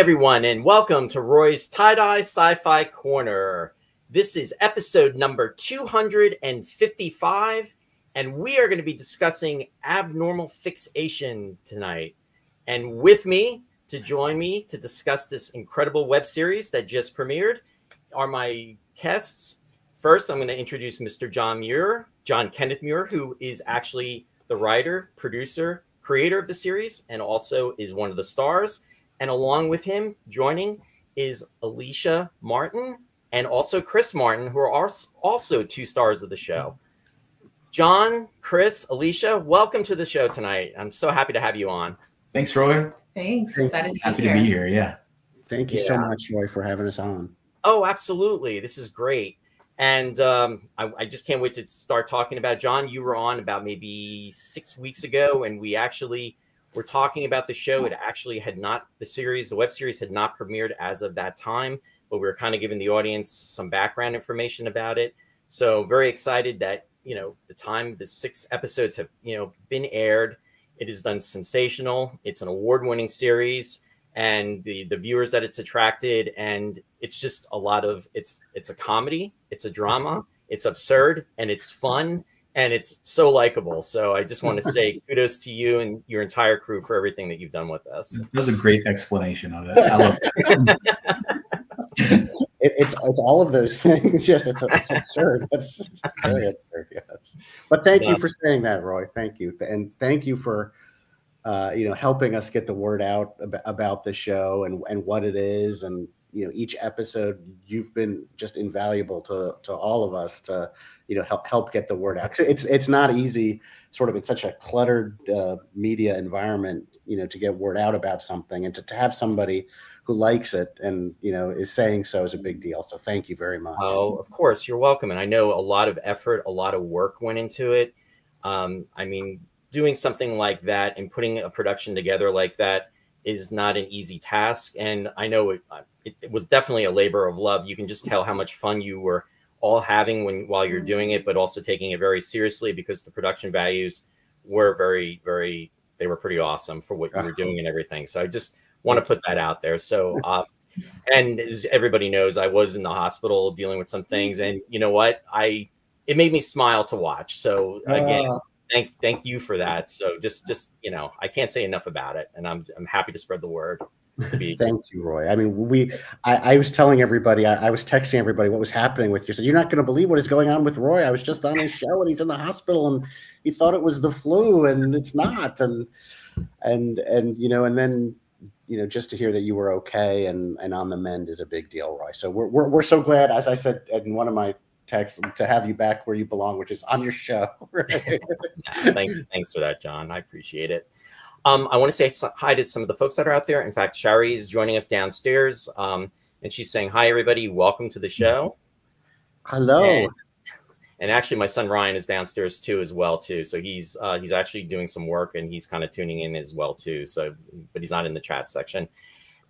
everyone, and welcome to Roy's Tie-Dye Sci-Fi Corner. This is episode number 255, and we are going to be discussing abnormal fixation tonight. And with me, to join me to discuss this incredible web series that just premiered, are my guests. First, I'm going to introduce Mr. John Kenneth Muir, who is actually the writer, producer, creator of the series, and also is one of the stars. And along with him, joining is Alicia Martin and also Chris Martin, who are also two stars of the show. John, Chris, Alicia, welcome to the show tonight. I'm so happy to have you on. Thanks, Roy. Thanks. Excited to be here. Yeah. Thank you so much, Roy, for having us on. Oh, absolutely. This is great. And I just can't wait to start talking about John. You were on about maybe 6 weeks ago, and we actually were talking about the show. It actually had not, the web series had not premiered as of that time, but we were kind of giving the audience some background information about it. So very excited that, the 6 episodes have, been aired. It has done sensational. It's an award-winning series, and the viewers that it's attracted, and it's just a lot of, it's a comedy, it's a drama, it's absurd, and it's fun. And it's so likable. So I just want to say kudos to you and your entire crew for everything that you've done with us. That was a great explanation of it. I love it. It's all of those things. Yes, it's absurd. That's very absurd. Yes. But thank you for saying that, Roy. Thank you. And thank you for helping us get the word out about the show and what it is. And each episode you've been just invaluable to all of us to help get the word out. It's not easy, sort of in such a cluttered media environment, to get word out about something, and to have somebody who likes it and is saying so is a big deal. So thank you very much. Oh, of course, you're welcome. And I know a lot of effort, a lot of work went into it. I mean, doing something like that and putting a production together like that is not an easy task. And I know it was definitely a labor of love. You can just tell how much fun you were all having while you're doing it, but also taking it very seriously, because the production values were they were pretty awesome for what you were doing and everything. So I just want to put that out there. So, and as everybody knows, I was in the hospital dealing with some things, and you know what? It made me smile to watch. So again, thank you for that. So just I can't say enough about it, and I'm happy to spread the word. Thank you, Roy. I mean, I was telling everybody, I was texting everybody what was happening with you. So you're not going to believe what is going on with Roy. I was just on his show, and he's in the hospital, and he thought it was the flu, and it's not. And then just to hear that you were okay and on the mend is a big deal, Roy. So we're so glad, as I said in one of my texts, to have you back where you belong, which is on your show. Thanks for that, John. I appreciate it. I want to say hi to some of the folks that are out there. In fact, Shari is joining us downstairs, and she's saying, hi, everybody. Welcome to the show. Hello. And actually, my son Ryan is downstairs too. So he's actually doing some work, and he's kind of tuning in as well too. So, but he's not in the chat section.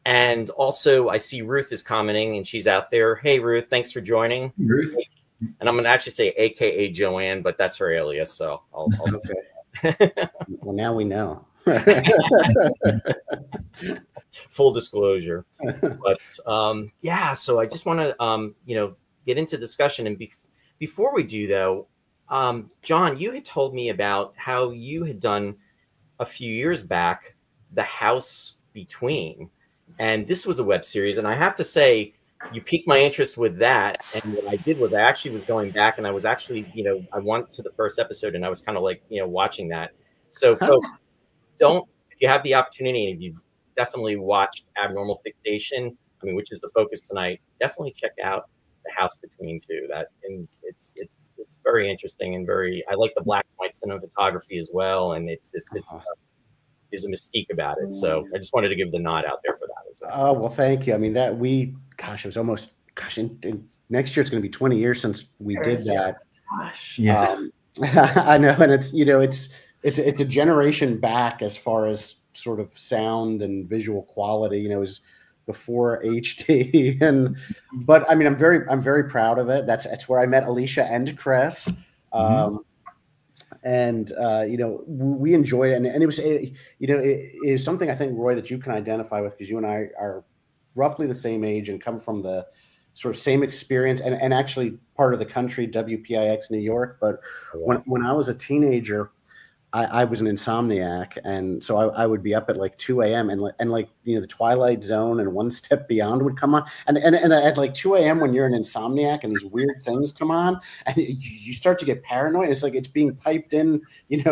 And also, I see Ruth is commenting, and she's out there. Hey, Ruth, thanks for joining. Ruth. And I'm going to actually say AKA Joanne, but that's her alias. So I'll okay. Well, now we know. Full disclosure. But yeah, so I just want to get into discussion. And before we do, though, John, you had told me about how you had done a few years back The House Between, and this was a web series, and I have to say you piqued my interest with that. And what I did was I actually was going back, and I was actually I went to the first episode, and I was kind of like watching that. So folks, if you have the opportunity, and if you've definitely watched Abnormal Fixation, which is the focus tonight, definitely check out The House Between too. And it's very interesting, and I like the black and white cinematography as well, and there's a mystique about it. So I just wanted to give the nod out there for that as well. Oh, well, thank you. I mean, it was almost, in next year it's going to be 20 years since we did that. Gosh. Yeah. I know, and it's a generation back as far as sort of sound and visual quality. It was before HD, but I mean, I'm very proud of it. That's where I met Alicia and Chris. And we enjoyed it, and it was it is something, I think, Roy, that you can identify with, because you and I are roughly the same age and come from the sort of same experience and actually part of the country, WPIX New York. But when I was a teenager, I was an insomniac, and so I would be up at like 2 a.m. and like the Twilight Zone and One Step Beyond would come on, and at like 2 a.m. when you're an insomniac and these weird things come on, and you start to get paranoid. It's like it's being piped in,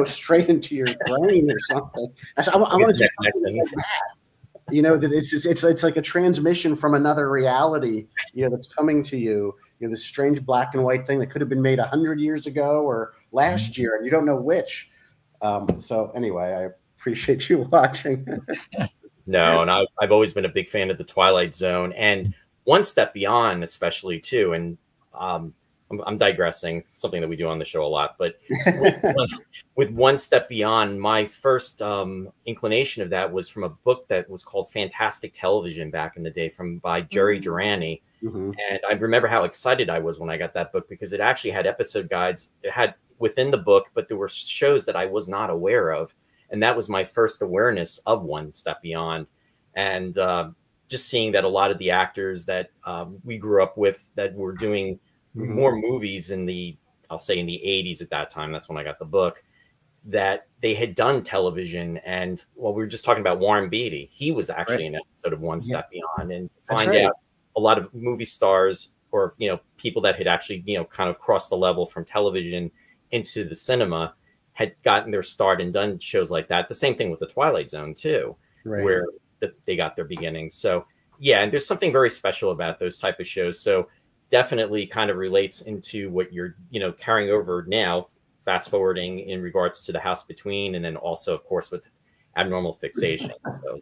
straight into your brain or something. I want to do something like that. That it's like a transmission from another reality, that's coming to you. This strange black and white thing that could have been made 100 years ago or last year, and you don't know which. So anyway, I appreciate you watching. No, and I've always been a big fan of the Twilight Zone and One Step Beyond, especially too. And I'm digressing, something that we do on the show a lot. But with One Step Beyond, my first inclination of that was from a book that was called Fantastic Television back in the day, by Jerry Durrani. And I remember how excited I was when I got that book because it actually had episode guides. It had within the book, but there were shows that I was not aware of. And that was my first awareness of One Step Beyond. And just seeing that a lot of the actors that we grew up with that were doing more movies I'll say in the 80s at that time, that's when I got the book, that they had done television. And we were just talking about Warren Beatty. He was actually in an episode of One Step Beyond, and find out a lot of movie stars or, people that had actually, kind of crossed the level from television into the cinema had gotten their start and done shows like that. The same thing with the Twilight Zone too, where they got their beginnings. So yeah, and there's something very special about those type of shows. So definitely kind of relates into what you're, carrying over now, fast forwarding in regards to The House Between, and then also of course with Abnormal Fixation. So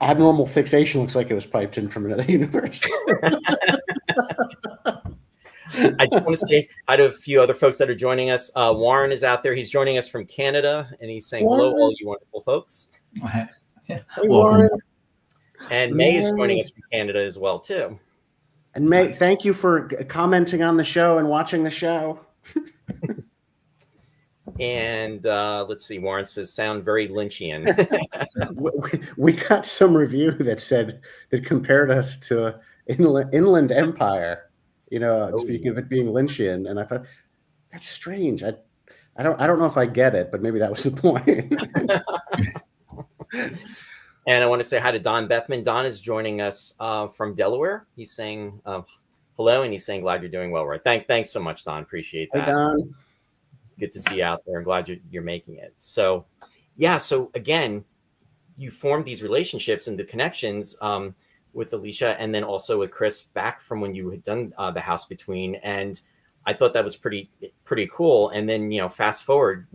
Abnormal Fixation looks like it was piped in from another universe. I just want to say hi to a few other folks that are joining us. Warren is out there. He's joining us from Canada, and he's saying hello, all you wonderful folks. Hey, Warren. And May is joining us from Canada as well, too. And May, thank you for commenting on the show and watching the show. And let's see, Warren says, sound very Lynchian. we got some review that compared us to Inland Empire. Speaking of it being Lynchian, and I thought that's strange. I don't know if I get it, but maybe that was the point. And I want to say hi to Don Bethman. Don is joining us from Delaware. He's saying hello, and he's saying glad you're doing well. Right? Thanks so much, Don. Appreciate that. Hey, Don. Good to see you out there. I'm glad you're making it. So, yeah. So again, you formed these relationships and the connections with Alicia, and then also with Chris back from when you had done The House Between. And I thought that was pretty cool. And then, fast forward,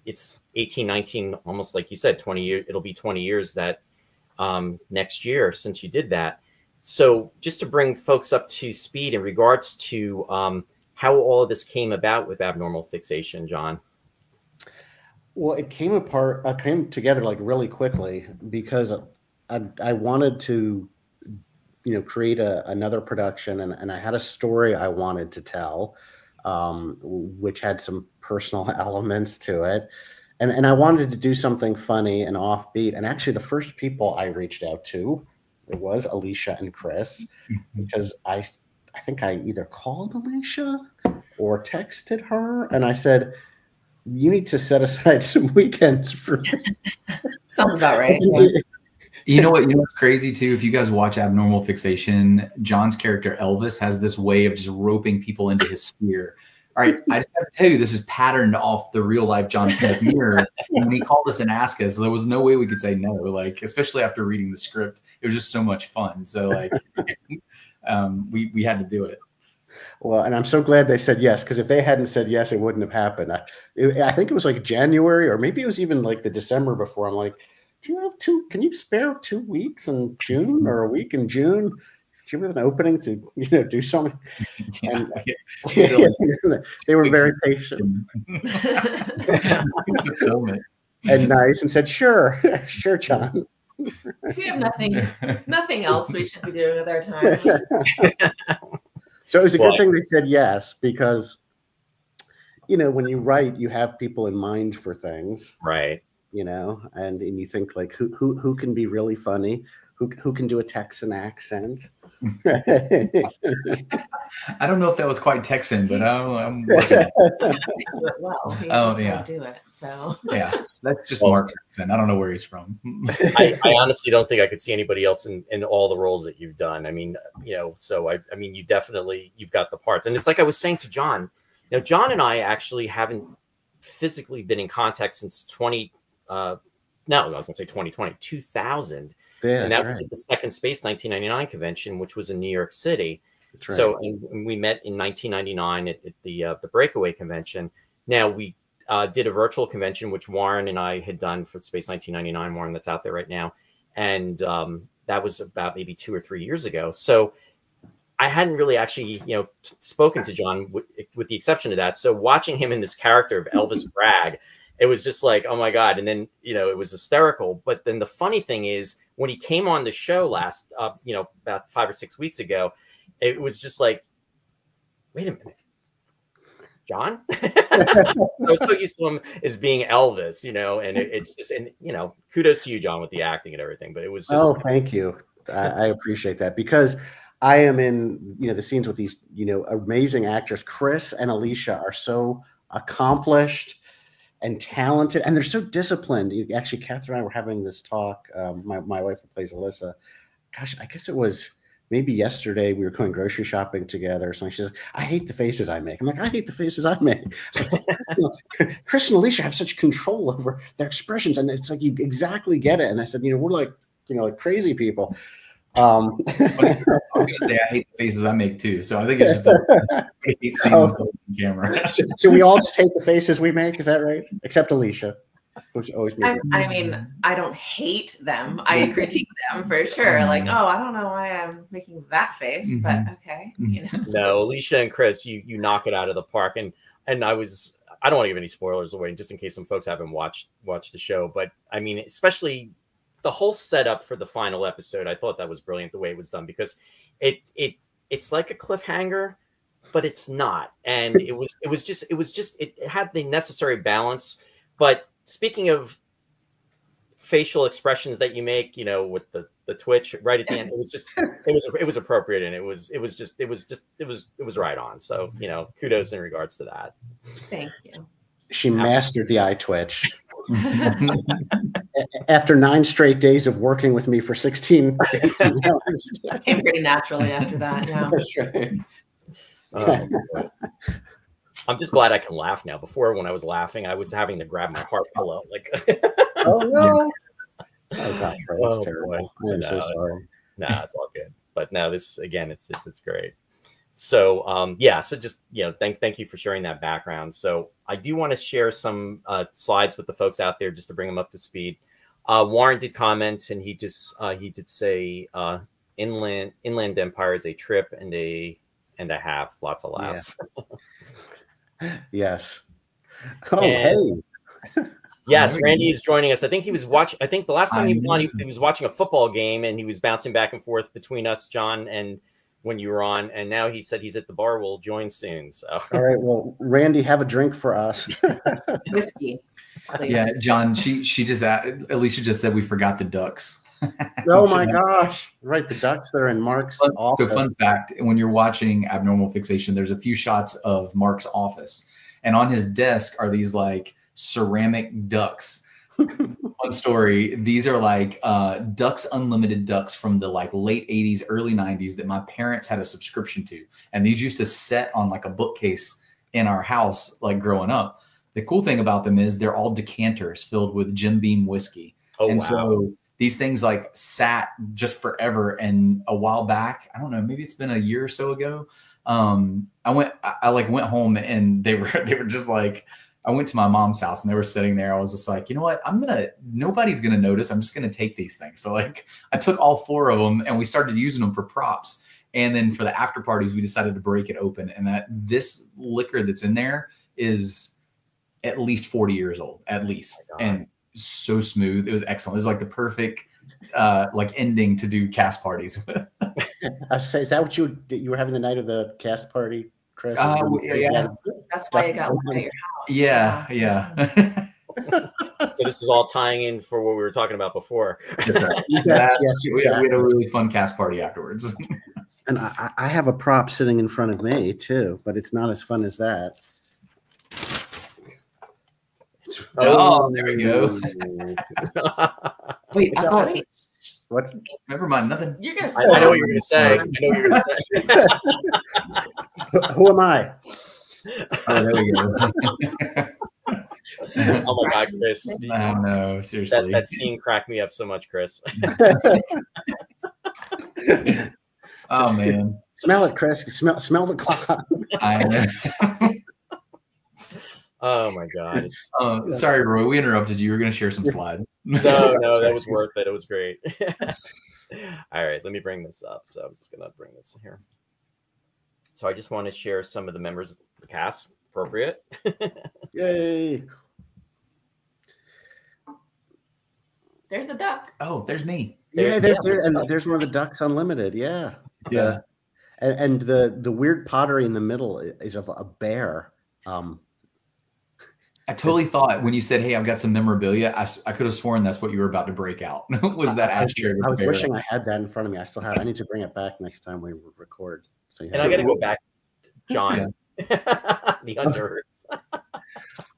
it's 18, 19, almost like you said, 20 years, it'll be 20 years that next year since you did that. So just to bring folks up to speed in regards to how all of this came about with Abnormal Fixation, John. Well, it came together like really quickly because I wanted to create another production, and I had a story I wanted to tell, which had some personal elements to it. And I wanted to do something funny and offbeat. And actually the first people I reached out to, it was Alicia and Chris, because I think I either called Alicia or texted her, and I said, you need to set aside some weekends for me. Sounds about right. You know what's crazy too? If you guys watch Abnormal Fixation, John's character Elvis has this way of just roping people into his sphere. All right, I just have to tell you, this is patterned off the real life John Kenneth Muir. When he called us and asked us, there was no way we could say no. Like, especially after reading the script, it was just so much fun. So like, we had to do it. Well, and I'm so glad they said yes, because if they hadn't said yes, it wouldn't have happened. I think it was like January, or maybe it was even like the December before. I'm like, can you spare 2 weeks in June or a week in June? Do you have an opening to do something? Yeah. And, they were very patient and nice, and said, sure, John. We have nothing else we should be doing with our time. So it was a good thing they said yes, because when you write, you have people in mind for things, right? And you think like who can be really funny. who can do a Texan accent. I don't know if that was quite Texan, but I'm working on it. Well, he Oh, just yeah. do it. So Yeah, that's just Mark's accent. I don't know where he's from. I honestly don't think I could see anybody else in all the roles that you've done. I mean, so I mean, you've got the parts. And it's like I was saying to John, John and I actually haven't physically been in contact since 2020. 2000. Yeah, and that was at the second Space 1999 convention, which was in New York City. Right. So and we met in 1999 at the Breakaway convention. Now we did a virtual convention, which Warren and I had done for Space 1999, Warren, that's out there right now. And that was about maybe 2 or 3 years ago. So I hadn't really actually, spoken to John with the exception of that. So watching him in this character of Elvis Bragg, it was just like, oh my God. And then, it was hysterical. But then the funny thing is when he came on the show last, about 5 or 6 weeks ago, it was just like, wait a minute, John? I was so used to him as being Elvis, and it's just, and, kudos to you, John, with the acting and everything. But it was just. Oh, thank you. I appreciate that because I am in, the scenes with these, amazing actors. Chris and Alicia are so accomplished and talented, and they're so disciplined. Actually, Catherine and I were having this talk. My wife who plays Alyssa, gosh, I guess it was maybe yesterday. We were going grocery shopping together. So she says, "I hate the faces I make." I'm like, "I hate the faces I make." Chris and Alicia have such control over their expressions, and it's like you exactly get it. And I said, we're like, like crazy people. I'm gonna say I hate the faces I make too. So I think it's just I hate seeing themselves on camera. So we all just hate the faces we make. Is that right? Except Alicia, which always I mean, I don't hate them. I critique them for sure. Like, oh, I don't know why I'm making that face, but okay. No, Alicia and Chris, you knock it out of the park. And I don't want to give any spoilers away, just in case some folks haven't watched the show. But I mean, especially the whole setup for the final episode, I thought that was brilliant the way it was done, because it's like a cliffhanger, but it's not. And it had the necessary balance. But speaking of facial expressions that you make, with the twitch right at the end, it was appropriate, and it was right on. So, kudos in regards to that. Thank you. She mastered the eye twitch. After 9 straight days of working with me for 16 hours. Came pretty naturally after that. Yeah. That's right. I'm just glad I can laugh now. Before, when I was laughing, I was having to grab my heart pillow. Like, oh no! Oh gosh, that's terrible. I'm so sorry. Nah, it's all good. But now this again, it's great. So so just thank you for sharing that background. So I do want to share some slides with the folks out there just to bring them up to speed. Warren did comment, and he did say Inland Empire is a trip and a half. Lots of laughs. Yeah. Yes. Oh, hey. Yes, Randy is joining us. I think he was watching. I think the last time he was on, he was watching a football game, and he was bouncing back and forth between us, John, and when you were on. And now he said he's at the bar. We'll join soon. So all right. Well, Randy, have a drink for us. Whiskey. Yeah, John. Alicia just said we forgot the ducks. Oh my gosh! Right, the ducks that are in Mark's office. So fun fact: when you're watching Abnormal Fixation, there's a few shots of Mark's office, and on his desk are these like ceramic ducks. Fun story: these are like Ducks Unlimited ducks from the like late '80s, early '90s that my parents had a subscription to, and these used to set on like a bookcase in our house, like growing up. The cool thing about them is they're all decanters filled with Jim Beam whiskey, so these things like sat just forever. And a while back, I don't know, maybe it's been a year or so ago, I went home, and they were just like, I went to my mom's house, and they were sitting there. I was just like, you know what? Nobody's going to notice. I'm just going to take these things. So like I took all 4 of them, and we started using them for props. And then for the after parties, we decided to break it open. And this liquor that's in there is at least 40 years old, at least. And so smooth. It was excellent. It was like the perfect like ending to do cast parties with. I was say, is that what you were having the night of the cast party, Chris? Yeah. That's why you got one at your house. Yeah. So this is all tying in for what we were talking about before. Yes, We had a really fun cast party afterwards. And I have a prop sitting in front of me too, but it's not as fun as that. Oh, there we go. Wait, I thought. What? Never mind, nothing. You're gonna. I know what you're gonna say. I know what you're gonna say. Who am I? Oh, there we go. Oh my God, Chris! No, seriously. That scene cracked me up so much, Chris. Oh man! Smell it, Chris. Smell the clock. I know. Oh my God! Sorry, Roy. We interrupted you. You were going to share some slides. No, that was worth it. It was great. All right, let me bring this up. So I'm just going to bring this here. So I just want to share some of the members of the cast. Appropriate. Yay! There's a duck. Oh, there's me. Yeah, there's one of the Ducks Unlimited. Yeah, yeah. And the weird pottery in the middle is of a bear. I totally thought when you said, "Hey, I've got some memorabilia," I could have sworn that's what you were about to break out. Was that ashtray? I was wishing I had that in front of me. I still have. I need to bring it back next time we record. So and I got to go back, John. Yeah. The underoos.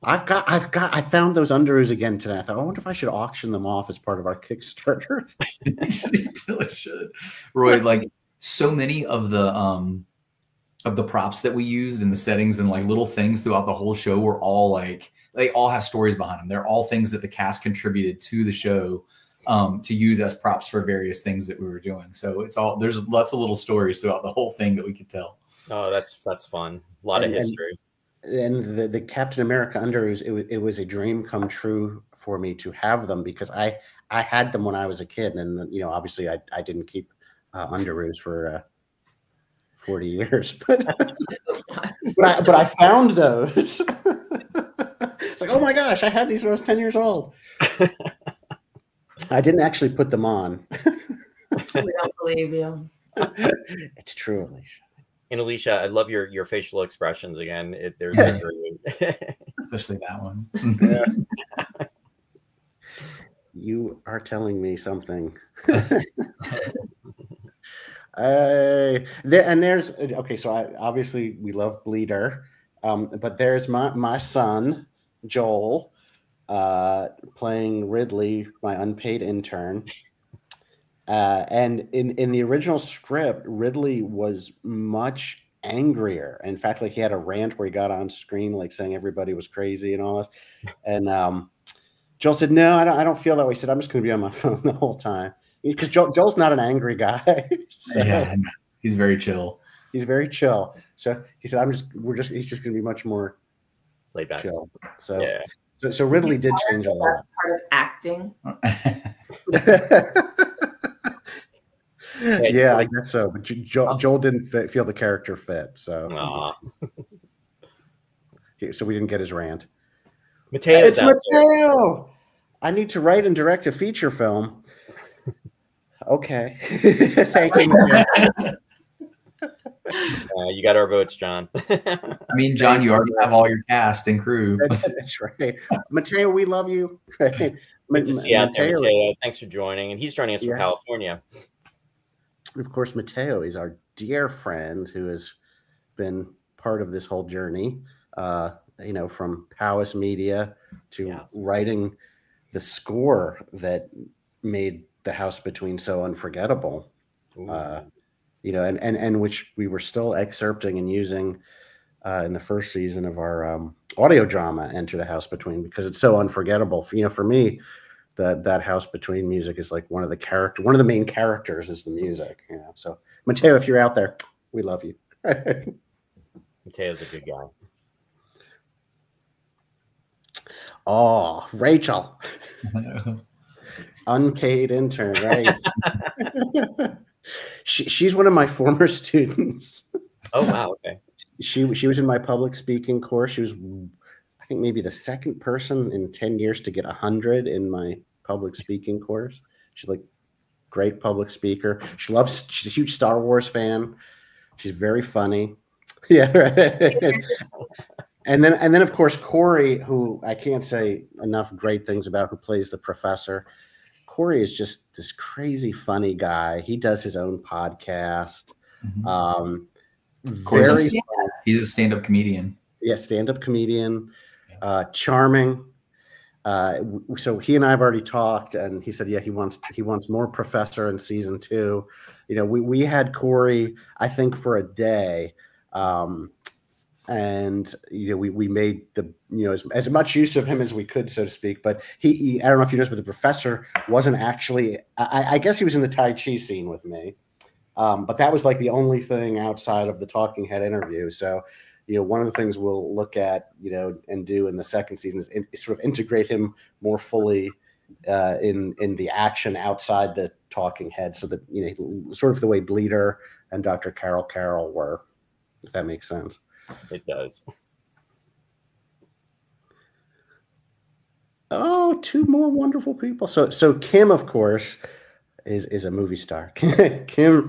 I found those underoos again today. I thought, I wonder if I should auction them off as part of our Kickstarter. You really should, Roy. Like so many of the props that we used and the settings and like little things throughout the whole show were all like. They all have stories behind them. They're all things that the cast contributed to the show to use as props for various things that we were doing. So there's lots of little stories throughout the whole thing that we could tell. Oh, that's fun. A lot of history. And the Captain America underoos, it was a dream come true for me to have them because I had them when I was a kid, and obviously I didn't keep underoos for 40 years, but I found those. It's like, oh my gosh, I had these when I was 10 years old. I didn't actually put them on. We don't believe you. It's true, Alicia. And Alicia, I love your facial expressions again. There's especially that one. Yeah. You are telling me something. There's okay. So obviously we love Bleeder, but there's my son Joel playing Ridley, my unpaid intern. And in the original script, Ridley was much angrier. In fact, like he had a rant where he got on screen, like saying everybody was crazy and all this. And Joel said, "No, I don't feel that way." He said, "I'm just going to be on my phone the whole time," because Joel's not an angry guy. So, yeah, he's very chill. He's very chill. So he said, he's just going to be much more laid back. Chill. So yeah. So Ridley did change a lot. That's part of acting. Yeah, I guess so. But Joel didn't feel the character fit, so so we didn't get his rant. It's Mateo. I need to write and direct a feature film. Okay, thank you, Mateo. You got our votes, John. I mean, John, you already have all your cast and crew. That's right, Mateo. We love you. Good to see you out there, Mateo. Thanks for joining, and he's joining us from California. Of course, Mateo is our dear friend who has been part of this whole journey, from Powis Media to writing the score that made The House Between so unforgettable, and which we were still excerpting and using in the first season of our audio drama, Enter the House Between, because it's so unforgettable. For me, that House Between music is like one of the main characters is the music, So Mateo, if you're out there, we love you. Mateo's a good guy. Oh, Rachel. Unpaid intern, right? She's one of my former students. Oh wow, okay. She was in my public speaking course. She was, I think, maybe the second person in 10 years to get 100 in my public speaking course. She's like great public speaker. She's a huge Star Wars fan. She's very funny. Yeah, right. And then of course Corey, who I can't say enough great things about, who plays the professor. Corey is just this crazy funny guy. He does his own podcast. Very he's a stand-up comedian. Yeah, stand-up comedian, charming. So he and I have already talked, and he said, yeah, he wants more Professor in season 2. You know, we had Corey, I think, for a day. And you know, we made the as much use of him as we could, so to speak. But he I don't know if you noticed, but the professor wasn't actually. I guess he was in the Tai Chi scene with me, but that was like the only thing outside of the talking head interview. So, you know, one of the things we'll look at, and do in the second season is sort of integrate him more fully in the action outside the talking head, so that sort of the way Bleeder and Dr. Carol were, if that makes sense. It does. Oh, 2 more wonderful people. So Kim, of course, is a movie star. Kim,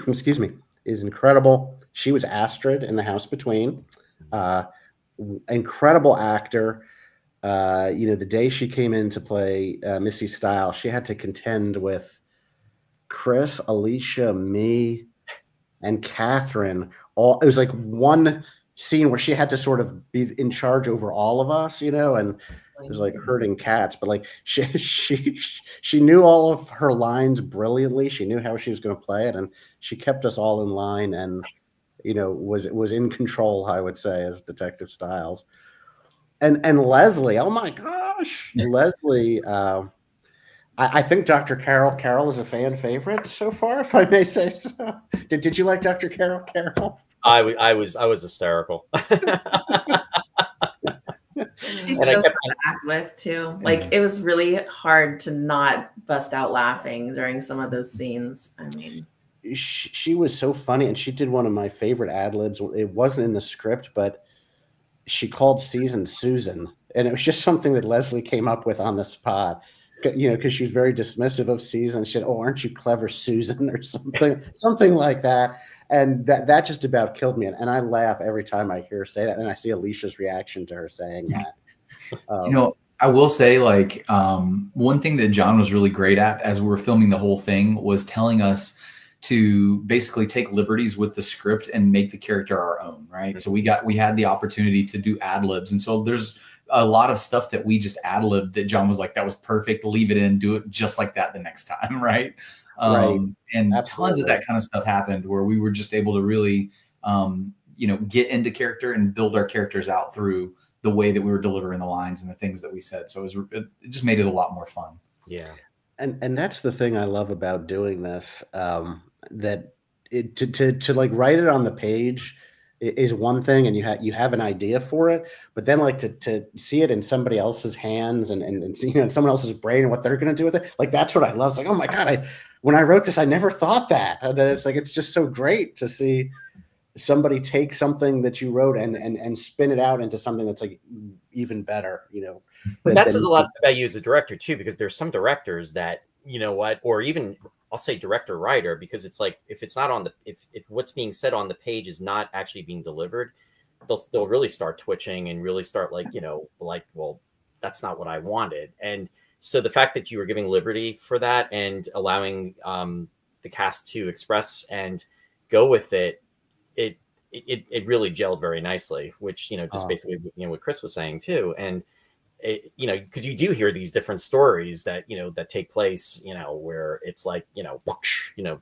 excuse me, is incredible. She was Astrid in The House Between. Incredible actor. The day she came in to play Missy Style, she had to contend with Chris, Alicia, me, and Catherine. It was like one scene where she had to sort of be in charge over all of us, and it was like herding cats. But like she knew all of her lines brilliantly. She knew how she was going to play it, and she kept us all in line, and was in control, I would say, as Detective Styles. And Leslie, oh my gosh, Leslie. I think Dr. Carol is a fan favorite so far, if I may say so. Did you like Dr. Carol? I was hysterical. She's so fun to act with too. Like, it was really hard to not bust out laughing during some of those scenes. I mean, she was so funny, and she did one of my favorite ad libs. It wasn't in the script, but she called Susan, and it was just something that Leslie came up with on the spot. Because she was very dismissive of Season. She said, "Oh, aren't you clever, Susan?" or something like that. And that just about killed me. And I laugh every time I hear her say that. And I see Alicia's reaction to her saying that. I will say, like, one thing that John was really great at as we were filming the whole thing was telling us to basically take liberties with the script and make the character our own, right? So we had the opportunity to do ad libs. And so there's a lot of stuff that we just ad libbed that John was like, that was perfect, leave it in, do it just like that the next time, right? Right. And Absolutely. Tons of that kind of stuff happened where we were just able to really, get into character and build our characters out through the way that we were delivering the lines and the things that we said. So it just made it a lot more fun. Yeah. And that's the thing I love about doing this, that to like write it on the page is one thing, and you have an idea for it, but then like to see it in somebody else's hands and in someone else's brain and what they're going to do with it, like that's what I love. It's like, oh my God, when I wrote this, I never thought that it's just so great to see somebody take something that you wrote and spin it out into something that's like even better, But that says a lot about you as a director too, because there's some directors that, or even I'll say director writer, because it's like, if it's not on the, if what's being said on the page is not actually being delivered, they'll really start twitching and really start like, well, that's not what I wanted. And so the fact that you were giving liberty for that and allowing the cast to express and go with it, it really gelled very nicely, which, just basically, what Chris was saying too. And because you do hear these different stories that, that take place, where it's like, whoosh, no,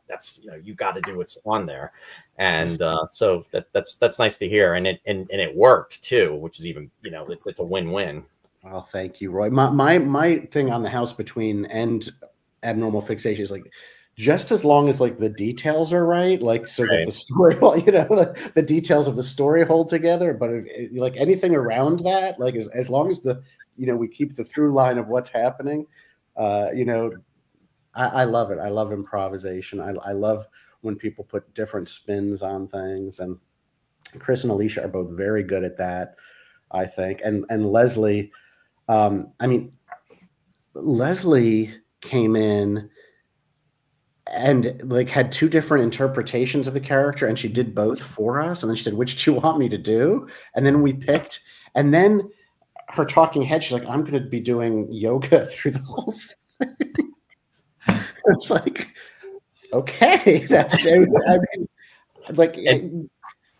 that's, you got to do what's on there. And so that's nice to hear. And it worked too, which is even, it's a win-win. Well, thank you, Roy. My thing on The House Between and Abnormal Fixation is like, just as long as like the details are right, like so that the story, the details of the story hold together. But like anything around that, like as long as we keep the through line of what's happening, I love it. I love improvisation. I love when people put different spins on things, and Chris and Alicia are both very good at that, I think. And Leslie, Leslie came in and like had two different interpretations of the character, and she did both for us. And then she said, "Which do you want me to do?" And then we picked. And then her talking head, she's like, "I'm going to be doing yoga through the whole thing." It's like, okay, that's. I mean, like. And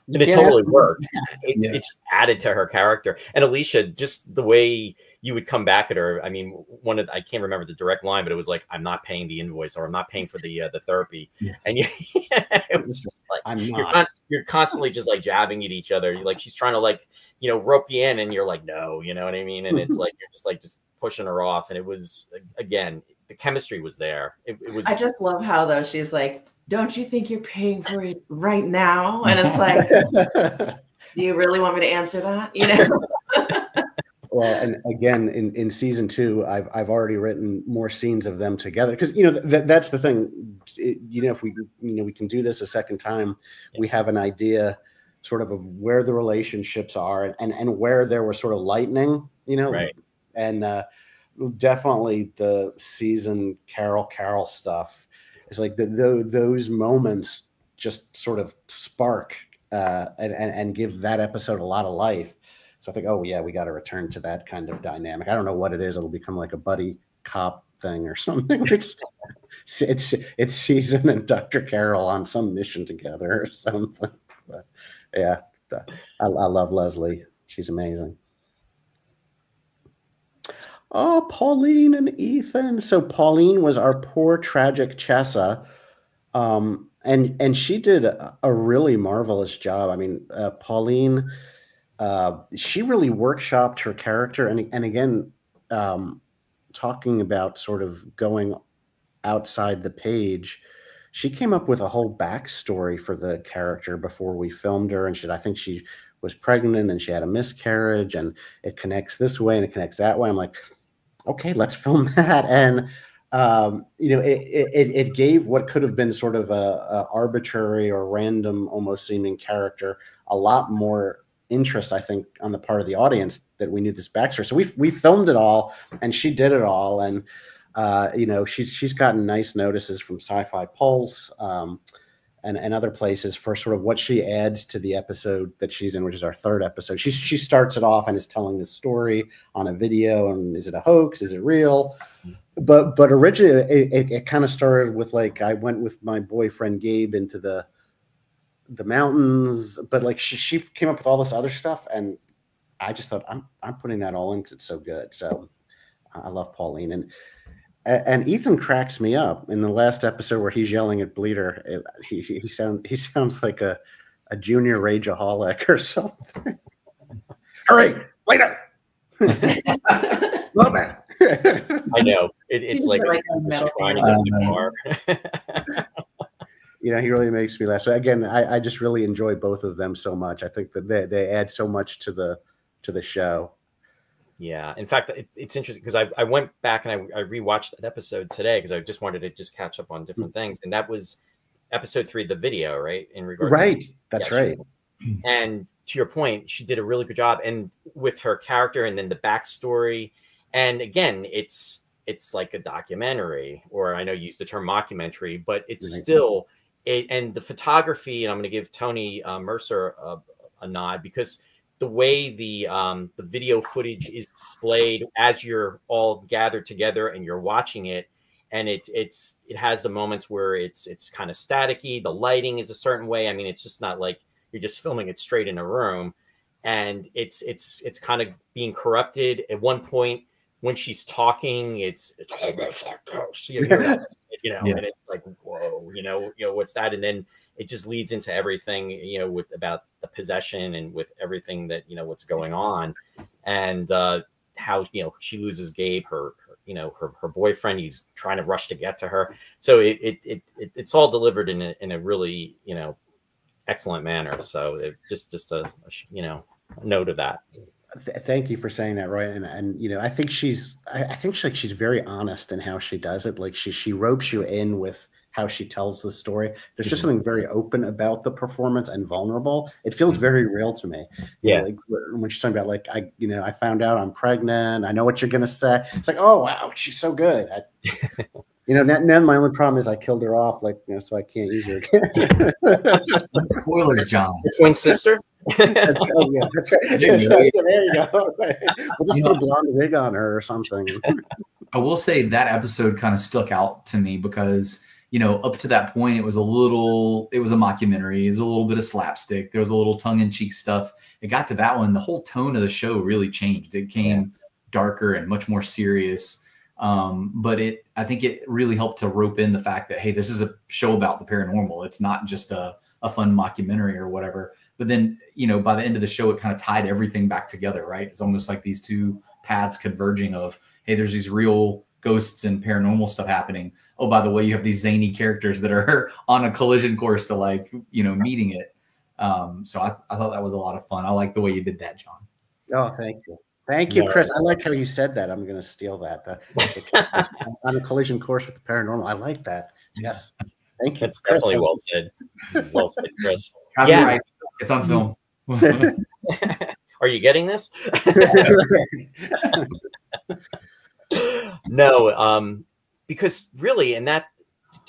it totally worked. It just added to her character. And Alicia, just the way you would come back at her. I mean, I can't remember the direct line, but it was like, "I'm not paying the invoice," or "I'm not paying for the therapy." Yeah. And it was just like, you're constantly just like jabbing at each other. You're like, she's trying to like, rope you in, and you're like, no, you know what I mean? And it's like, you're just pushing her off. And it was, again, the chemistry was there. It was. I just love how though she's like, "Don't you think you're paying for it right now?" And it's like, do you really want me to answer that? Well, and again, in season 2, I've already written more scenes of them together, because that's the thing. If we we can do this a second time, we have an idea sort of where the relationships are, and where there was sort of lightning, right. And definitely the season Carol stuff. It's like those moments just sort of spark and give that episode a lot of life. So I think, oh yeah, we got to return to that kind of dynamic. I don't know what it is. It'll become like a buddy cop thing or something. It's Season and Dr. Carol on some mission together or something. But yeah, I love Leslie. She's amazing. Oh, Pauline and Ethan. So Pauline was our poor tragic Chessa, and she did a really marvelous job. I mean, Pauline, she really workshopped her character, and again, talking about sort of going outside the page, she came up with a whole backstory for the character before we filmed her, and I think she was pregnant and she had a miscarriage, and it connects this way and it connects that way. I'm like, okay, let's film that. And it gave what could have been sort of a arbitrary or random, almost seeming character a lot more interest, I think, on the part of the audience, that we knew this backstory. So we filmed it all, and she did it all, and she's gotten nice notices from Sci-Fi Pulse and other places for sort of what she adds to the episode that she's in, which is our 3rd episode. She starts it off and is telling this story on a video, and is it a hoax? Is it real? But originally it kind of started with, like, I went with my boyfriend Gabe into the mountains, but like she came up with all this other stuff, and I just thought, I'm putting that all in because it's so good. So I love Pauline, and Ethan cracks me up in the last episode where he's yelling at Bleeder. He sounds like a junior rageaholic or something. Hurry, Bleeder! Love it. I know. It's like trying against the car. He really makes me laugh. So again, I just really enjoy both of them so much. I think that they add so much to the show. Yeah. In fact, it's interesting because I went back and I rewatched that episode today because I just wanted to just catch up on different things. And that was episode 3, the video, right? In regards to, that's right. And to your point, she did a really good job, and with her character, and then the backstory. And again, it's like a documentary, or I know you used the term mockumentary, but it's still and the photography. And I'm going to give Tony Mercer a nod, because the way the video footage is displayed as you're all gathered together and you're watching it, and it has the moments where it's kind of staticky. The lighting is a certain way. I mean, it's just not like you're just filming it straight in a room, and it's kind of being corrupted at one point when she's talking. It's and it's like, whoa, what's that? And then it just leads into everything, with about the possession and with everything that, what's going on, and how, she loses Gabe, her boyfriend. He's trying to rush to get to her. So it's all delivered in a really, excellent manner. So it's just a note of that. Thank you for saying that, Roy. And I think she's very honest in how she does it. Like she ropes you in with how she tells the story. There's just something very open about the performance and vulnerable. It feels very real to me. Like when she's talking about, like, I found out I'm pregnant. I know what you're gonna say. It's like, oh wow, she's so good. You know, now my only problem is I killed her off, like, you know, so I can't use her again. Spoilers, John. Your twin sister? That's right. There you go. We'll just put a blonde wig on her or something. I will say that episode kind of stuck out to me because, you know, up to that point, it was a mockumentary. It was a little bit of slapstick. There was a little tongue-in-cheek stuff. It got to that one, the whole tone of the show really changed. It came darker and much more serious. But I think it really helped to rope in the fact that, hey, this is a show about the paranormal. It's not just a fun mockumentary or whatever. But then, you know, by the end of the show, it kind of tied everything back together, right? It's almost like these two paths converging of, hey, there's these real ghosts and paranormal stuff happening. Oh, by the way, you have these zany characters that are on a collision course to, like, you know, meeting it. So I thought that was a lot of fun. I like the way you did that, John. Oh, thank you. Thank you, Chris. I like how you said that. I'm going to steal that. On a collision course with the paranormal. I like that. Yes. Thank you. That's definitely well said. Well said, Chris. Yeah. Right. It's on film. Are you getting this? No, because really, and that,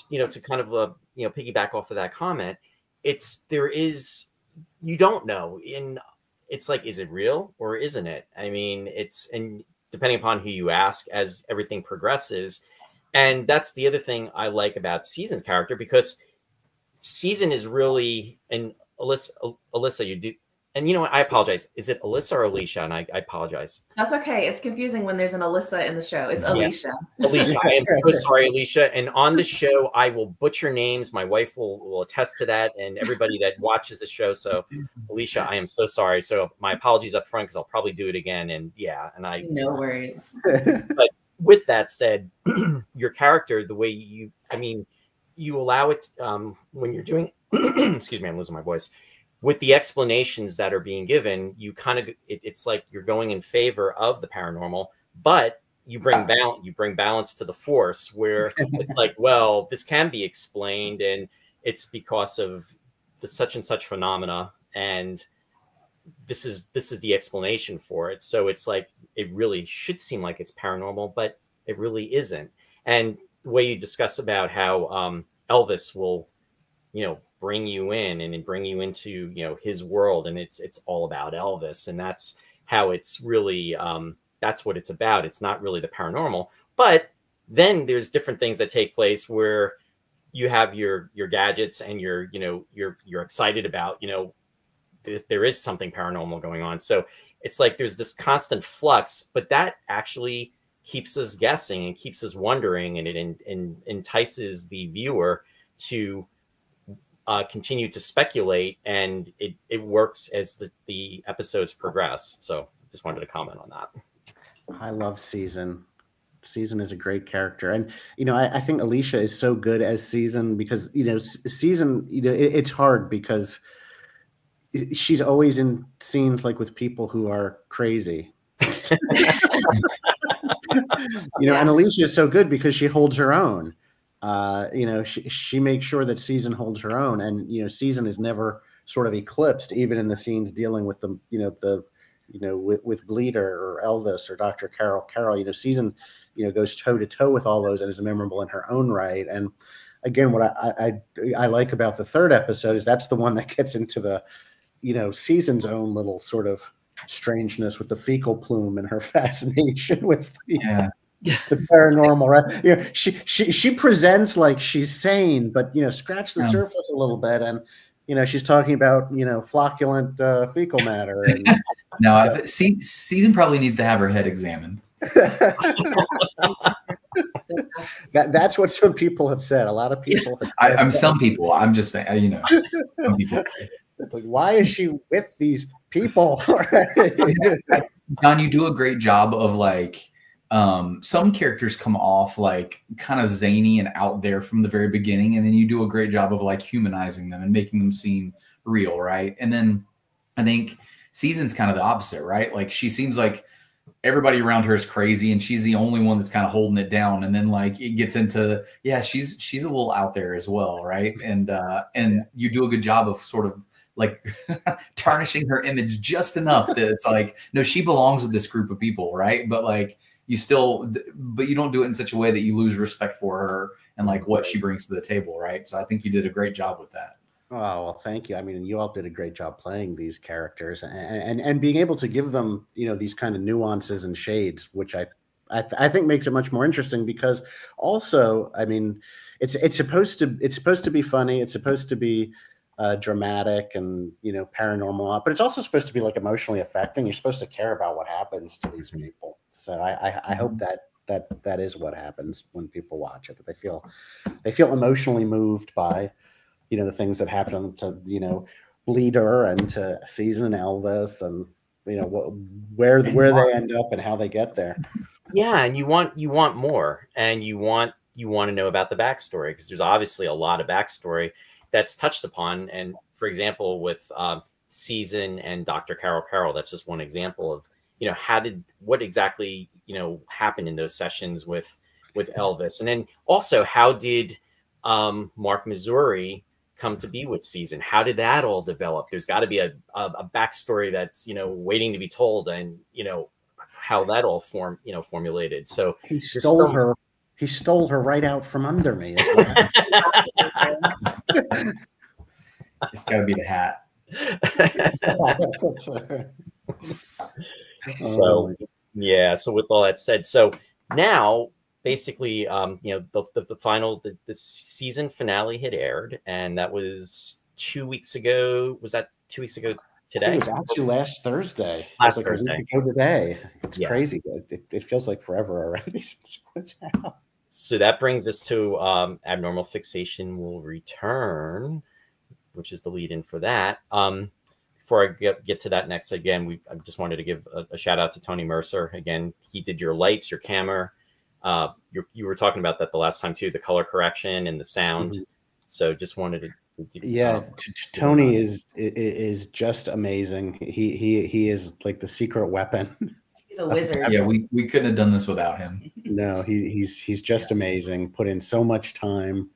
you know, to kind of, you know, piggyback off of that comment, you don't know. It's like, is it real or isn't it? I mean, and depending upon who you ask as everything progresses. And that's the other thing I like about Season's character, because Season is really, and Alyssa, you do. And you know what? I apologize. Is it Alyssa or Alicia? And I apologize. That's okay. It's confusing when there's an Alyssa in the show. It's Alicia. Yeah. Alicia. I am so sorry, Alicia. And on the show, I will butcher names. My wife will attest to that, and everybody that watches the show. So, Alicia, I am so sorry. So my apologies up front, because I'll probably do it again. And no worries. But with that said, your character, the way you allow it when you're doing, excuse me, I'm losing my voice. With the explanations that are being given, you kind of, it's like you're going in favor of the paranormal, but you bring balance to the force, where it's like, well, this can be explained, and it's because of the such and such phenomena, and this is the explanation for it. So it's like, it really should seem like it's paranormal, but it really isn't. And the way you discuss about how Elvis will, you know, bring you in and bring you into, you know, his world, and it's all about Elvis, and that's how it's really that's what it's about. It's not really the paranormal. But then there's different things that take place where you have your gadgets, and you're excited about, you know, there is something paranormal going on. So it's like there's this constant flux, but that actually keeps us guessing and keeps us wondering, and it entices the viewer to continue to speculate, and it works as the episodes progress. So just wanted to comment on that. I love Season. Season is a great character, and you know, I think Alicia is so good as Season, because, you know, Season, you know, it's hard because she's always in scenes like with people who are crazy. You know, and Alicia is so good because she holds her own. You know, she makes sure that Season holds her own, and, you know, Season is never sort of eclipsed, even in the scenes dealing with with Bleeder or Elvis or Dr. Carol. You know, Season, you know, goes toe to toe with all those and is memorable in her own right. And again, what I like about the third episode is that's the one that gets into the, you know, Season's own little sort of strangeness with the fecal plume and her fascination with the paranormal, right? You know, she presents like she's sane, but, you know, scratch the surface a little bit, and, you know, she's talking about, you know, flocculent fecal matter. And, no, Season probably needs to have her head examined. That's what some people have said. A lot of people. Some people. I'm just saying. You know, some people say. Like, why is she with these people? John, you do a great job of, like, some characters come off like kind of zany and out there from the very beginning, and then you do a great job of, like, humanizing them and making them seem real, right? And then I think Season's kind of the opposite, right? Like, she seems like everybody around her is crazy, and she's the only one that's kind of holding it down. And then, like, it gets into, she's a little out there as well, right? And you do a good job of sort of, like, tarnishing her image just enough that it's like, no, she belongs with this group of people, right? But, like, you still, but you don't do it in such a way that you lose respect for her and like what she brings to the table, right? So I think you did a great job with that. Oh, well, thank you. I mean, you all did a great job playing these characters and being able to give them, you know, these kind of nuances and shades, which I think makes it much more interesting, because also, I mean, it's supposed to be funny. It's supposed to be dramatic and, you know, paranormal, but it's also supposed to be like emotionally affecting. You're supposed to care about what happens to these people. So I hope that is what happens when people watch it, that they feel emotionally moved by, you know, the things that happen to, you know, Bleeder and to Season and Elvis, and, you know, where they end up and how they get there. Yeah, and you want more, and you want to know about the backstory, because there's obviously a lot of backstory that's touched upon. And for example, with Season and Dr. Carol, that's just one example of, you know, what exactly, you know, happened in those sessions with Elvis, and then also how did Mark Missouri come to be with Season? How did that all develop? There's got to be a backstory that's, you know, waiting to be told, and, you know, how that all formulated. So he stole her. He stole her right out from under me. It's got to be the hat. So yeah. So with all that said, so now basically, you know, the season finale had aired, and that was 2 weeks ago. Was that 2 weeks ago today? It was actually last Thursday. Last Thursday. A week ago today. It's crazy. It feels like forever already since it's out. So that brings us to Abnormal Fixation Will Return, which is the lead-in for that. Before I get to that next, again, I just wanted to give a shout out to Tony Mercer. Again, he did your lights, your camera. You were talking about that the last time too, the color correction and the sound. Mm-hmm. So just wanted to. Tony is just amazing. He is like the secret weapon. He's a wizard. Yeah, we couldn't have done this without him. No, he's just amazing. Put in so much time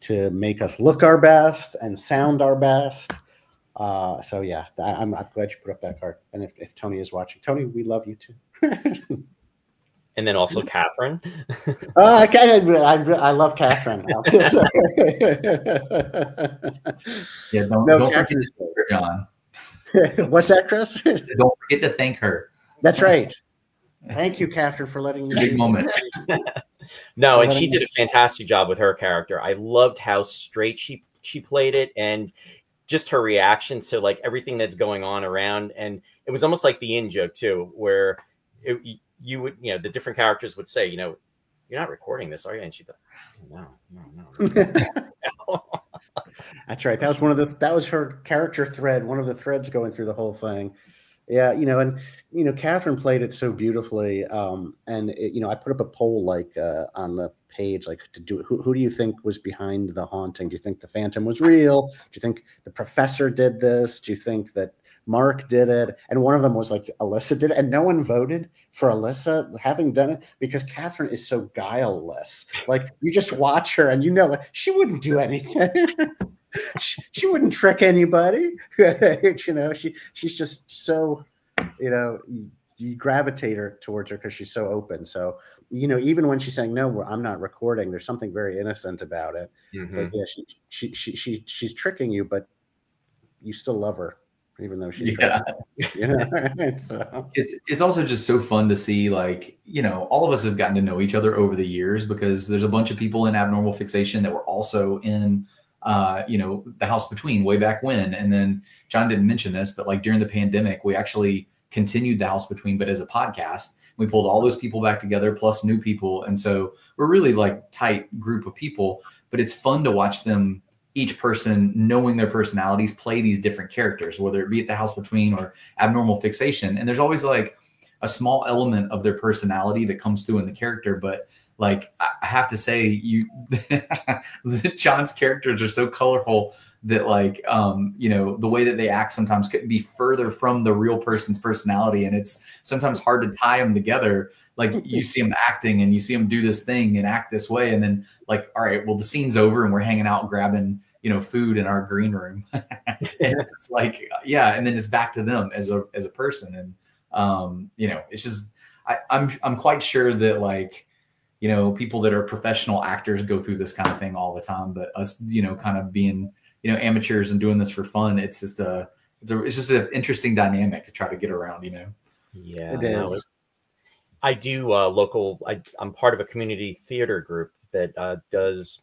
to make us look our best and sound our best. So yeah, I'm glad you put up that card. And if Tony is watching, Tony, we love you too. And then also Catherine. I love Catherine. Yeah, don't forget to thank her, John. What's that, Chris? Don't forget to thank her. That's right. Thank you, Catherine, for letting me. Big moment. No, and she did a fantastic job with her character. I loved how straight she played it, and just her reaction to like everything that's going on around. And it was almost like the in-joke too, where you would, you know, the different characters would say, you know, you're not recording this, are you? And she'd be like, no. That's right. That was her character thread, one of the threads going through the whole thing. Yeah, you know, and you know, Catherine played it so beautifully. And you know, I put up a poll like on the page, like who do you think was behind the haunting? Do you think the Phantom was real? Do you think the professor did this? Do you think that Mark did it? And one of them was like Alyssa did it, and no one voted for Alyssa having done it because Catherine is so guileless. Like you just watch her and you know, like she wouldn't do anything. she wouldn't trick anybody. You know, she's just so, you know, you gravitate towards her because she's so open. So, you know, even when she's saying, no, I'm not recording, there's something very innocent about it. Mm-hmm. It's like, yeah, she's tricking you, but you still love her, even though she's you know? So. It's also just so fun to see, like, you know, all of us have gotten to know each other over the years because there's a bunch of people in Abnormal Fixation that were also in you know, the House Between way back when. And then John didn't mention this, but like during the pandemic, we actually continued the House Between, but as a podcast. We pulled all those people back together plus new people. And so we're really like tight group of people, but it's fun to watch them, each person knowing their personalities, play these different characters, whether it be at the House Between or Abnormal Fixation. And there's always like a small element of their personality that comes through in the character. But like, I have to say, John's characters are so colorful that like, you know, the way that they act sometimes couldn't be further from the real person's personality. And it's sometimes hard to tie them together. Like you see them acting and you see them do this thing and act this way. And then like, all right, well, the scene's over and we're hanging out grabbing, you know, food in our green room. And it's like, yeah. And then it's back to them as a person. And, you know, it's just, I'm quite sure that like, you know, people that are professional actors go through this kind of thing all the time, but us, you know, kind of being, you know, amateurs and doing this for fun, it's just an interesting dynamic to try to get around, you know. Yeah, It is. I do local. I'm part of a community theater group that does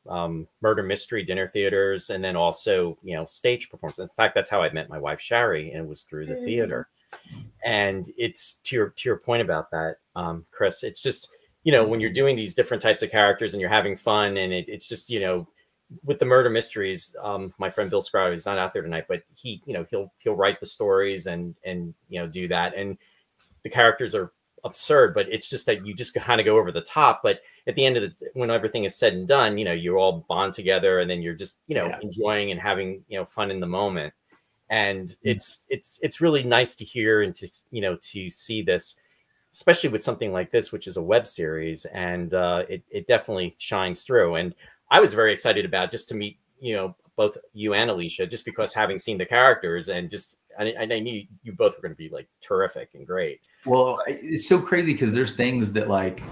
murder mystery dinner theaters, and then also, you know, stage performance. In fact, that's how I met my wife Shari, and it was through the theater. And it's to your point about that, Chris. It's just, you know, when you're doing these different types of characters and you're having fun, and it's just, you know, with the murder mysteries, my friend Bill Scryer, he's not out there tonight, but he, you know, he'll write the stories and you know, do that, and the characters are absurd, but it's just that you just kind of go over the top. But at the end of when everything is said and done, you know, you all bond together, and then you're just, you know, enjoying and having, you know, fun in the moment. And it's really nice to hear and to, you know, to see this, especially with something like this, which is a web series, and it definitely shines through. And I was very excited about just to meet, you know, both you and Alicia, just because having seen the characters, and just I knew you both were going to be like terrific and great. Well, it's so crazy because there's things that, like,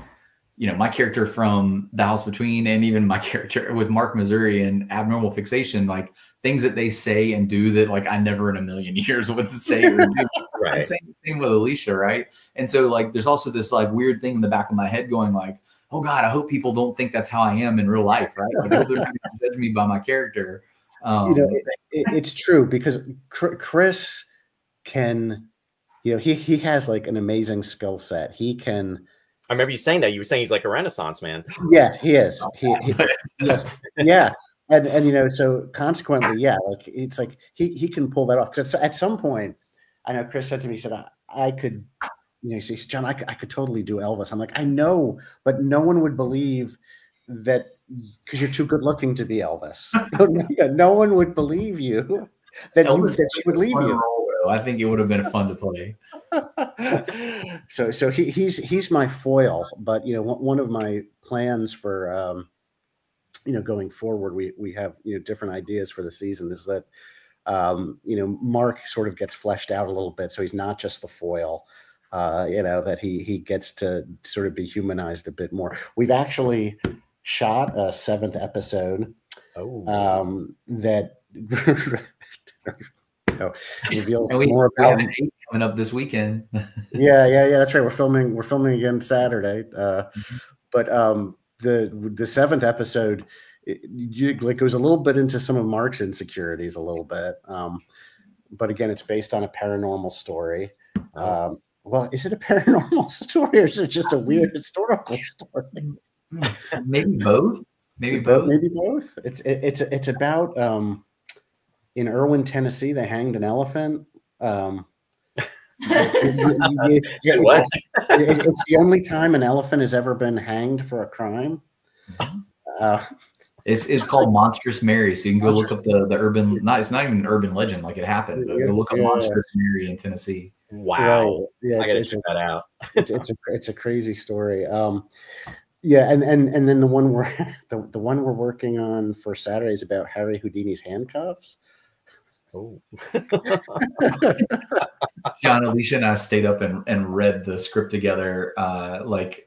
you know, my character from The House Between, and even my character with Mark Missouri and Abnormal Fixation, like things that they say and do that like I never in a million years would say or do. Right. Same with Alicia, right? And so like there's also this like weird thing in the back of my head going like, oh God, I hope people don't think that's how I am in real life, right? Like I hope they're not going to judge me by my character. You know, it's true, because Chris can, you know, he has like an amazing skill set. He can. I remember you saying that. You were saying he's like a Renaissance man. Yeah, he is. Yes, yeah, and you know, so consequently, yeah, like it's like he can pull that off. Because at some point, I know Chris said to me, he said, I could, you know, he says, John, I could totally do Elvis. I'm like, I know, but no one would believe that, because you're too good looking to be Elvis. No one would believe you that she would leave you. I think it would have been fun to play. So he's my foil, but you know, one of my plans for you know, going forward, we have, you know, different ideas for the season, is that you know, Mark sort of gets fleshed out a little bit, so he's not just the foil. You know, that he gets to sort of be humanized a bit more. We've actually shot a 7th episode. That you know, reveals more about an 8 coming up this weekend. yeah, that's right. We're filming again Saturday. But the 7th episode, it goes a little bit into some of Mark's insecurities a little bit. But again, it's based on a paranormal story. Well, is it a paranormal story, or is it just a weird historical story? Maybe both. Maybe both. It's about in Irwin, Tennessee, they hanged an elephant. It's the only time an elephant has ever been hanged for a crime. It's called Monstrous Mary. So you can go look up the urban. It's not even an urban legend, like it happened. But go look up Monstrous Mary in Tennessee. Wow. Right. Yeah, I gotta check that out. It's a crazy story. Yeah, and then the one we're working on for Saturday is about Harry Houdini's handcuffs. Oh. John, Alicia, and I stayed up and read the script together, like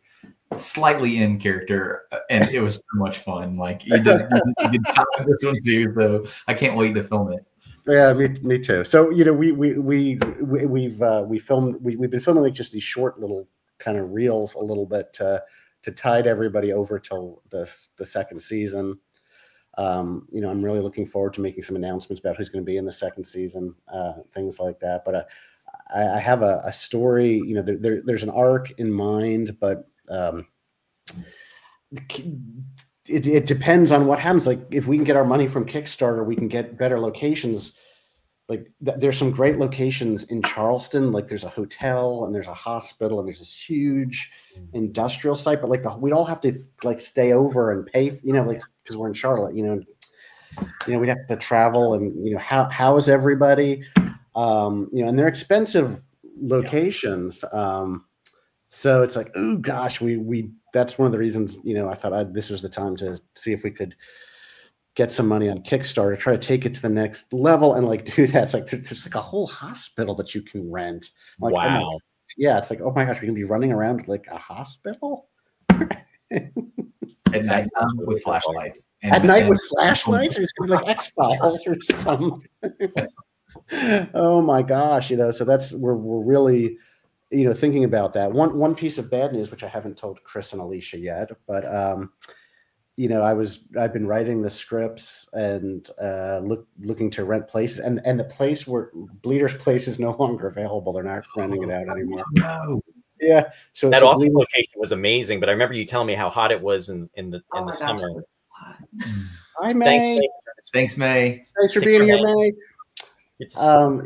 slightly in character, and it was so much fun. Like you did this one too, so I can't wait to film it. Yeah, me too. So you know, we've been filming like just these short little kind of reels a little bit to tide everybody over till the 2nd season. You know, I'm really looking forward to making some announcements about who's going to be in the 2nd season, things like that. But I have a story. You know, there's an arc in mind, but it depends on what happens. Like if we can get our money from Kickstarter, we can get better locations. Like there's some great locations in Charleston. Like there's a hotel and there's a hospital and there's this huge industrial site. But like we'd all have to like stay over and pay. You know, like because we're in Charlotte. You know, we'd have to travel and you know house everybody. You know, and they're expensive locations. So it's like, oh gosh, we that's one of the reasons, you know, I thought this was the time to see if we could get some money on Kickstarter, try to take it to the next level and like do that. It's like there's like a whole hospital that you can rent. Like, wow. Yeah, it's like, oh my gosh, we're gonna be running around like a hospital at night with flashlights. At night with flashlights, or it's gonna be like X-Files or something. Oh my gosh, so that's we're really thinking about that. One piece of bad news, which I haven't told Chris and Alicia yet, but I've been writing the scripts and looking to rent places, and the place where Bleeder's place is no longer available. They're not renting it out anymore. No. Yeah. So that office location was amazing, but I remember you telling me how hot it was in the summer. Hi, May. Thanks, May. Thanks for being here, May.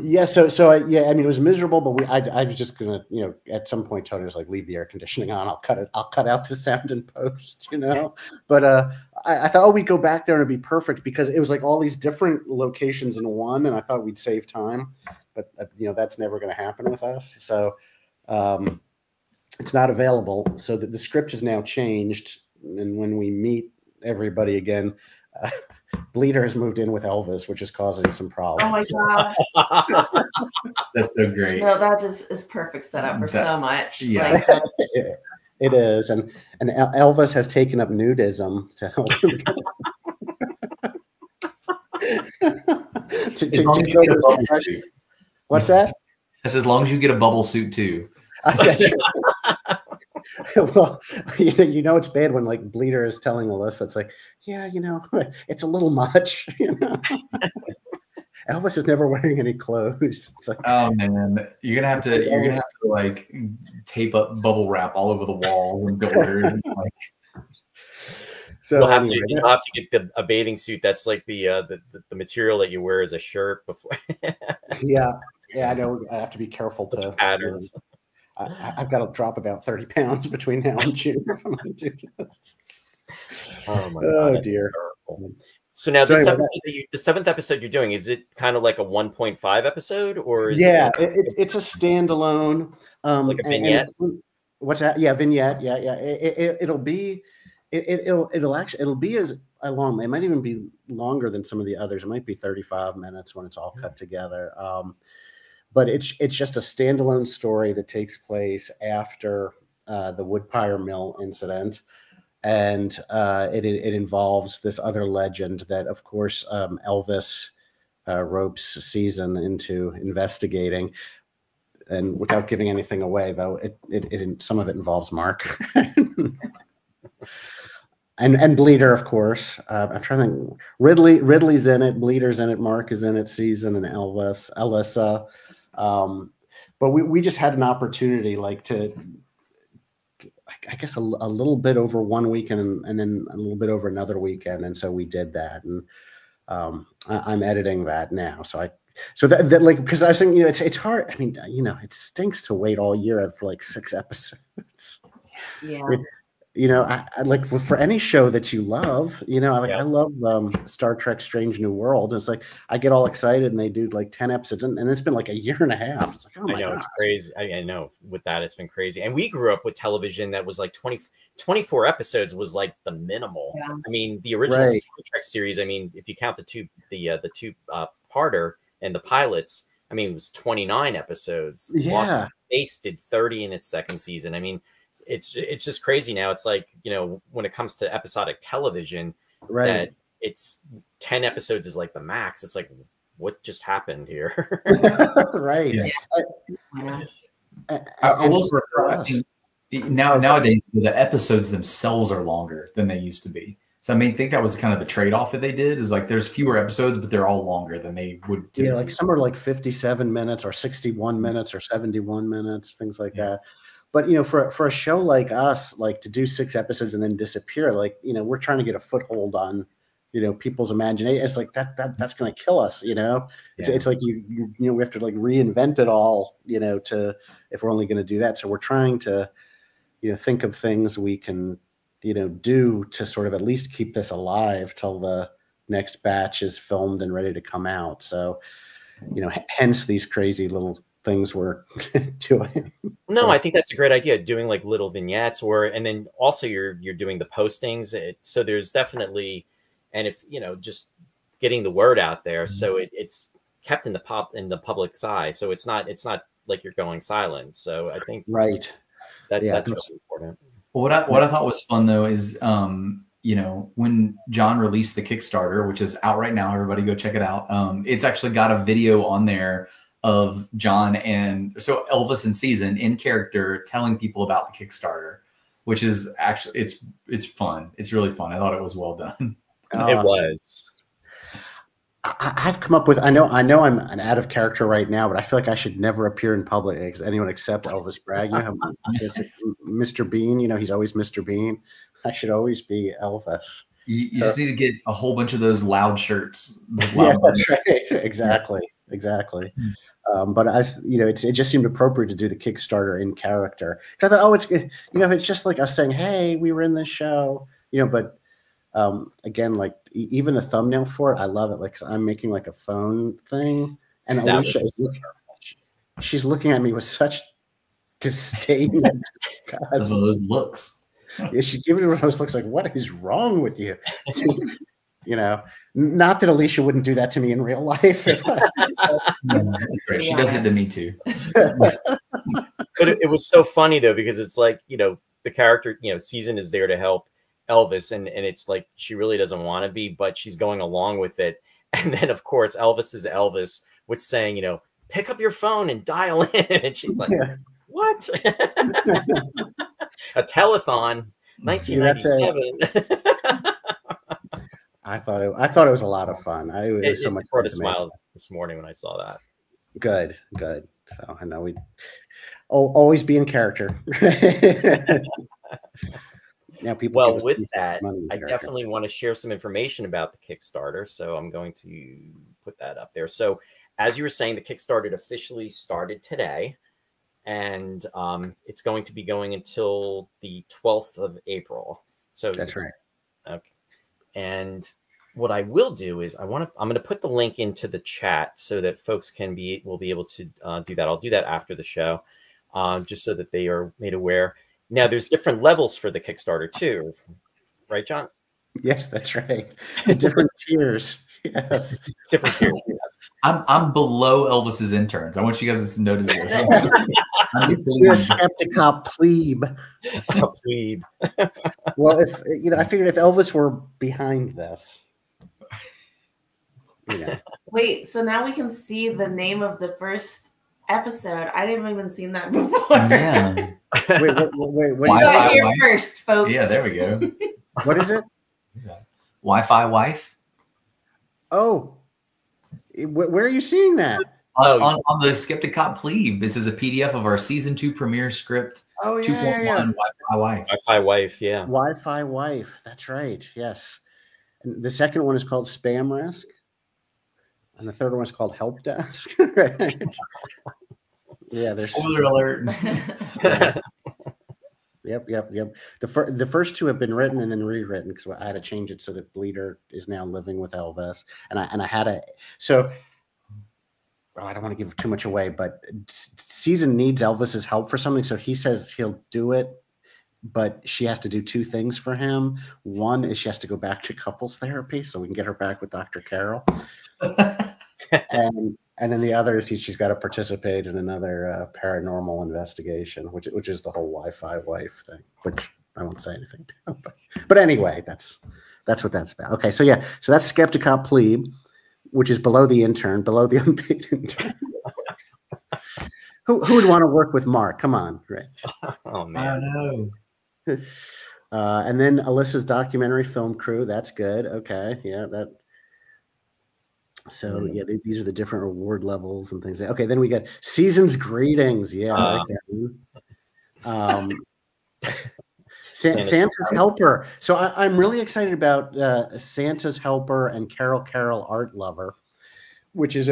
Yeah, so I mean, it was miserable, but I was just gonna, at some point Tony was like, leave the air conditioning on. I'll cut out the sound in post, But I thought, we'd go back there and it'd be perfect because it was like all these different locations in one, and I thought we'd save time, but that's never going to happen with us. So it's not available. So the script has now changed, and when we meet everybody again, Bleeder has moved in with Elvis, which is causing some problems. Oh my god, that's so great. No, that just is perfect setup for so much. Yeah, it is, and Elvis has taken up nudism to help him. What's that? That's as long as you get a bubble suit too. Well, it's bad when like Bleeder is telling Alyssa, it's like, yeah, it's a little much. Elvis is never wearing any clothes. It's like, oh man, you're gonna have to like tape up bubble wrap all over the wall and doors. So you'll have to get a bathing suit that's like the material that you wear as a shirt before. yeah, I know. I have to be careful to patterns. I've got to drop about 30 pounds between now and June if I'm going to do this. Oh my God! Oh dear. So now this episode, the 7th episode you're doing, is it kind of like a 1.5 episode, or is it's a standalone, like a vignette? What's that? Yeah, vignette. Yeah. It'll be as long. It might even be longer than some of the others. It might be 35 minutes when it's all cut together. But it's just a standalone story that takes place after the Woodpire Mill incident, and it involves this other legend that, of course, Elvis ropes Season into investigating. And without giving anything away, though, it some of it involves Mark and Bleeder, of course. I'm trying to think. Ridley's in it, Bleeder's in it, Mark is in it, Season and Alyssa. But we just had an opportunity, like, to, I guess, a little bit over one weekend and then a little bit over another weekend, and so we did that, and I'm editing that now. So that like, because I was thinking, it's hard. I mean, it stinks to wait all year for like 6 episodes. Yeah. I like, for any show that you love, I love Star Trek Strange New World. It's like I get all excited and they do like 10 episodes and it's been like a year and a half. It's like, oh my God. It's crazy. I know with that, it's been crazy. And we grew up with television that was like 24 episodes was like the minimal. Yeah. I mean, the original Star Trek series, I mean, if you count the two parter and the pilots, I mean, it was 29 episodes. Yeah. Lost in Space did 30 in its 2nd season. I mean, it's just crazy now. It's like, when it comes to episodic television, that it's 10 episodes is like the max. It's like, what just happened here? Right. Yeah. Nowadays the episodes themselves are longer than they used to be. So I mean, I think that was kind of the trade-off that they did, is like there's fewer episodes, but they're all longer than they would do. Yeah, like some are like 57 minutes or 61 minutes or 71 minutes, things like that. But for a show like us, like to do 6 episodes and then disappear, like we're trying to get a foothold on people's imagination. It's like that's going to kill us. It's like we have to like reinvent it all. To if we're only going to do that. So we're trying to think of things we can do to sort of at least keep this alive till the next batch is filmed and ready to come out. So hence these crazy little things we're doing. No, I think that's a great idea, doing like little vignettes, and then also you're doing the postings. So there's definitely, and if just getting the word out there, so it's kept in the public's eye. So it's not like you're going silent. So I think right. that's Yeah. really important. Well, what I thought was fun though is you know, when John released the Kickstarter, which is out right now, everybody go check it out. It's actually got a video on there of John and so Elvis and Season in character telling people about the Kickstarter, which is actually it's fun. It's really fun. I thought it was well done. It was. I've come up with. I know I'm an out of character right now, but I feel like I should never appear in public as anyone except Elvis Bragg. You know, Mr. Bean. You know, he's always Mr. Bean. I should always be Elvis. You just need to get a whole bunch of those loud shirts. Yeah, that's right. Exactly. But you know, it just seemed appropriate to do the Kickstarter in character. I thought, oh, it's just like us saying, hey, we were in this show, you know. But again, like even the thumbnail for it, I love it. Like, 'cause I'm making like a phone thing, and Alicia she's looking at me with such disdain. Those looks. Yeah, she's giving me those looks like, what is wrong with you? You know, not that Alicia wouldn't do that to me in real life. That's great. She does it to me too. But it was so funny though, because it's like, you know, the character, you know, Season is there to help Elvis, and it's like she really doesn't want to be, but she's going along with it. And then of course Elvis is Elvis, which saying, you know, pick up your phone and dial in, and she's like, what? A telethon, 1997. I thought it was a lot of fun. It was so much brought a smile this morning when I saw that. Good. So I know we always be in character. Now people. Well, with that, I definitely want to share some information about the Kickstarter. So I'm going to put that up there. So as you were saying, the Kickstarter officially started today, and it's going to be going until the 12th of April. So that's right. Okay. And what I will do is I'm going to put the link into the chat so that folks will be able to do that. I'll do that after the show, just so that they are made aware. Now, there's different levels for the Kickstarter too, right, John? Yes, that's right. Different tiers. Yes, different tiers. Yes. I'm below Elvis's interns. I want you guys to notice this. You're a skeptic plebe. A plebe. Well, I figured if Elvis were behind this, you know. Wait, so now we can see the name of the first episode. I didn't even seen that before. Yeah. Wait. You got here first, folks. Yeah, there we go. What is it? Wi-Fi wife. Oh, where are you seeing that? On the Skeptic Cop Plebe. This is a PDF of our season 2 premiere script. Oh, yeah, 2.1 Wi-Fi wife. Wi-Fi wife, yeah. Wi-Fi wife. That's right. Yes. And the second one is called Spam Risk, and the third one is called Help Desk. Right? Yeah. There's spoiler alert. Yep. The first two have been written and then rewritten because I had to change it so that Bleeder is now living with Elvis, and I had to. So I don't want to give too much away, but Season needs Elvis's help for something, so he says he'll do it, but she has to do two things for him. One is she has to go back to couples therapy so we can get her back with Dr. Carroll, and then the other is she's got to participate in another paranormal investigation, which is the whole Wi-Fi wife thing, which I won't say anything to. But anyway, that's what that's about. Okay, so yeah, so that's Skepticop Plebe, which is below the intern, below the unpaid intern. Who would want to work with Mark? Come on, right? Oh man, I know. And then Alyssa's documentary film crew. That's good. Okay, yeah, that. So yeah, these are the different reward levels and things. Okay, then we got Season's greetings. Yeah, I like that one. Santa's Helper. So I'm really excited about Santa's Helper and Carol Art Lover, which is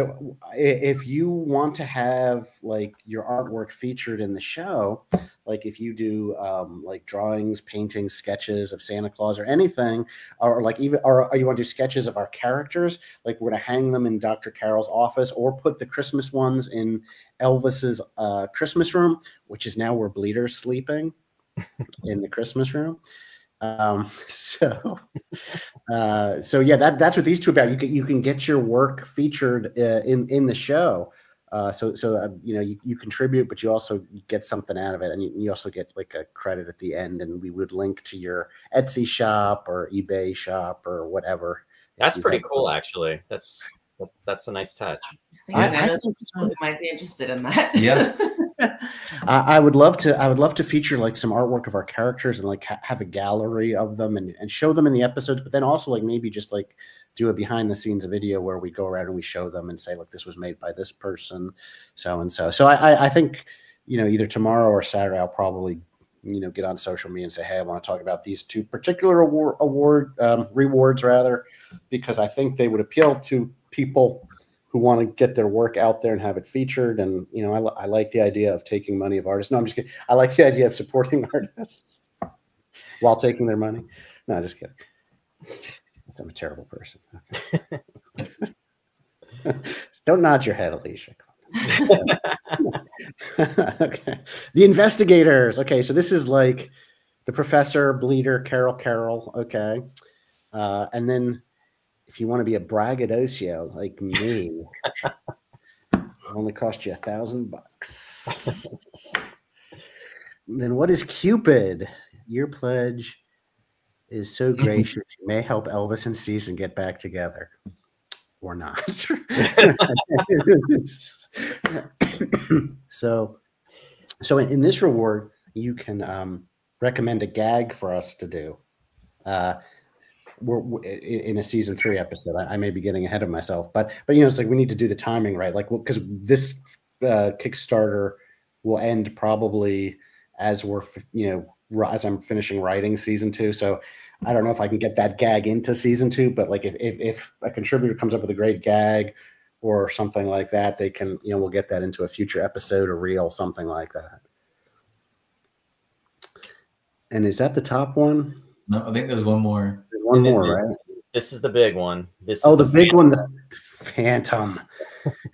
if you want to have like your artwork featured in the show, like if you do like drawings, paintings, sketches of Santa Claus or anything, or like even or you want to do sketches of our characters, like we're going to hang them in Dr. Carroll's office or put the Christmas ones in Elvis's Christmas room, which is now where Bleeder's sleeping in the Christmas room. So yeah, that's what these two are about. You can get your work featured in the show. You know, you contribute, but you also get something out of it, and you also get like a credit at the end, and we would link to your Etsy shop or eBay shop or whatever. That's pretty cool, actually. That's a nice touch. I know someone who might be interested in that. Yeah. I would love to feature like some artwork of our characters and like have a gallery of them and show them in the episodes, but then also like maybe just like do a behind the scenes video where we go around and we show them and say, look, this was made by this person, so and so. So I think, you know, either tomorrow or Saturday I'll probably, you know, get on social media and say, hey, I want to talk about these 2 particular rewards rather, because I think they would appeal to people who want to get their work out there and have it featured. And, you know, I like the idea of taking money of artists. No, I'm just kidding. I like the idea of supporting artists while taking their money. No, just kidding. I'm a terrible person. Okay. Don't nod your head, Alicia. Okay. The investigators. Okay, so this is like the professor, Bleeder, Carol. Okay. And then if you want to be a braggadocio like me, it only cost you $1,000. Then what is Cupid? Your pledge is so gracious, you may help Elvis and Season get back together. Or not. So in this reward, you can recommend a gag for us to do. We're in a season 3 episode. I may be getting ahead of myself, but you know, it's like we need to do the timing right, like because this Kickstarter will end probably as we're, you know, as I'm finishing writing season 2. So I don't know if I can get that gag into season 2, but like if a contributor comes up with a great gag or something like that, they can, you know, we'll get that into a future episode or reel, something like that. And is that the top one? No, I think there's one more. There's one more, right? This is the big one. This is the big one, the Phantom.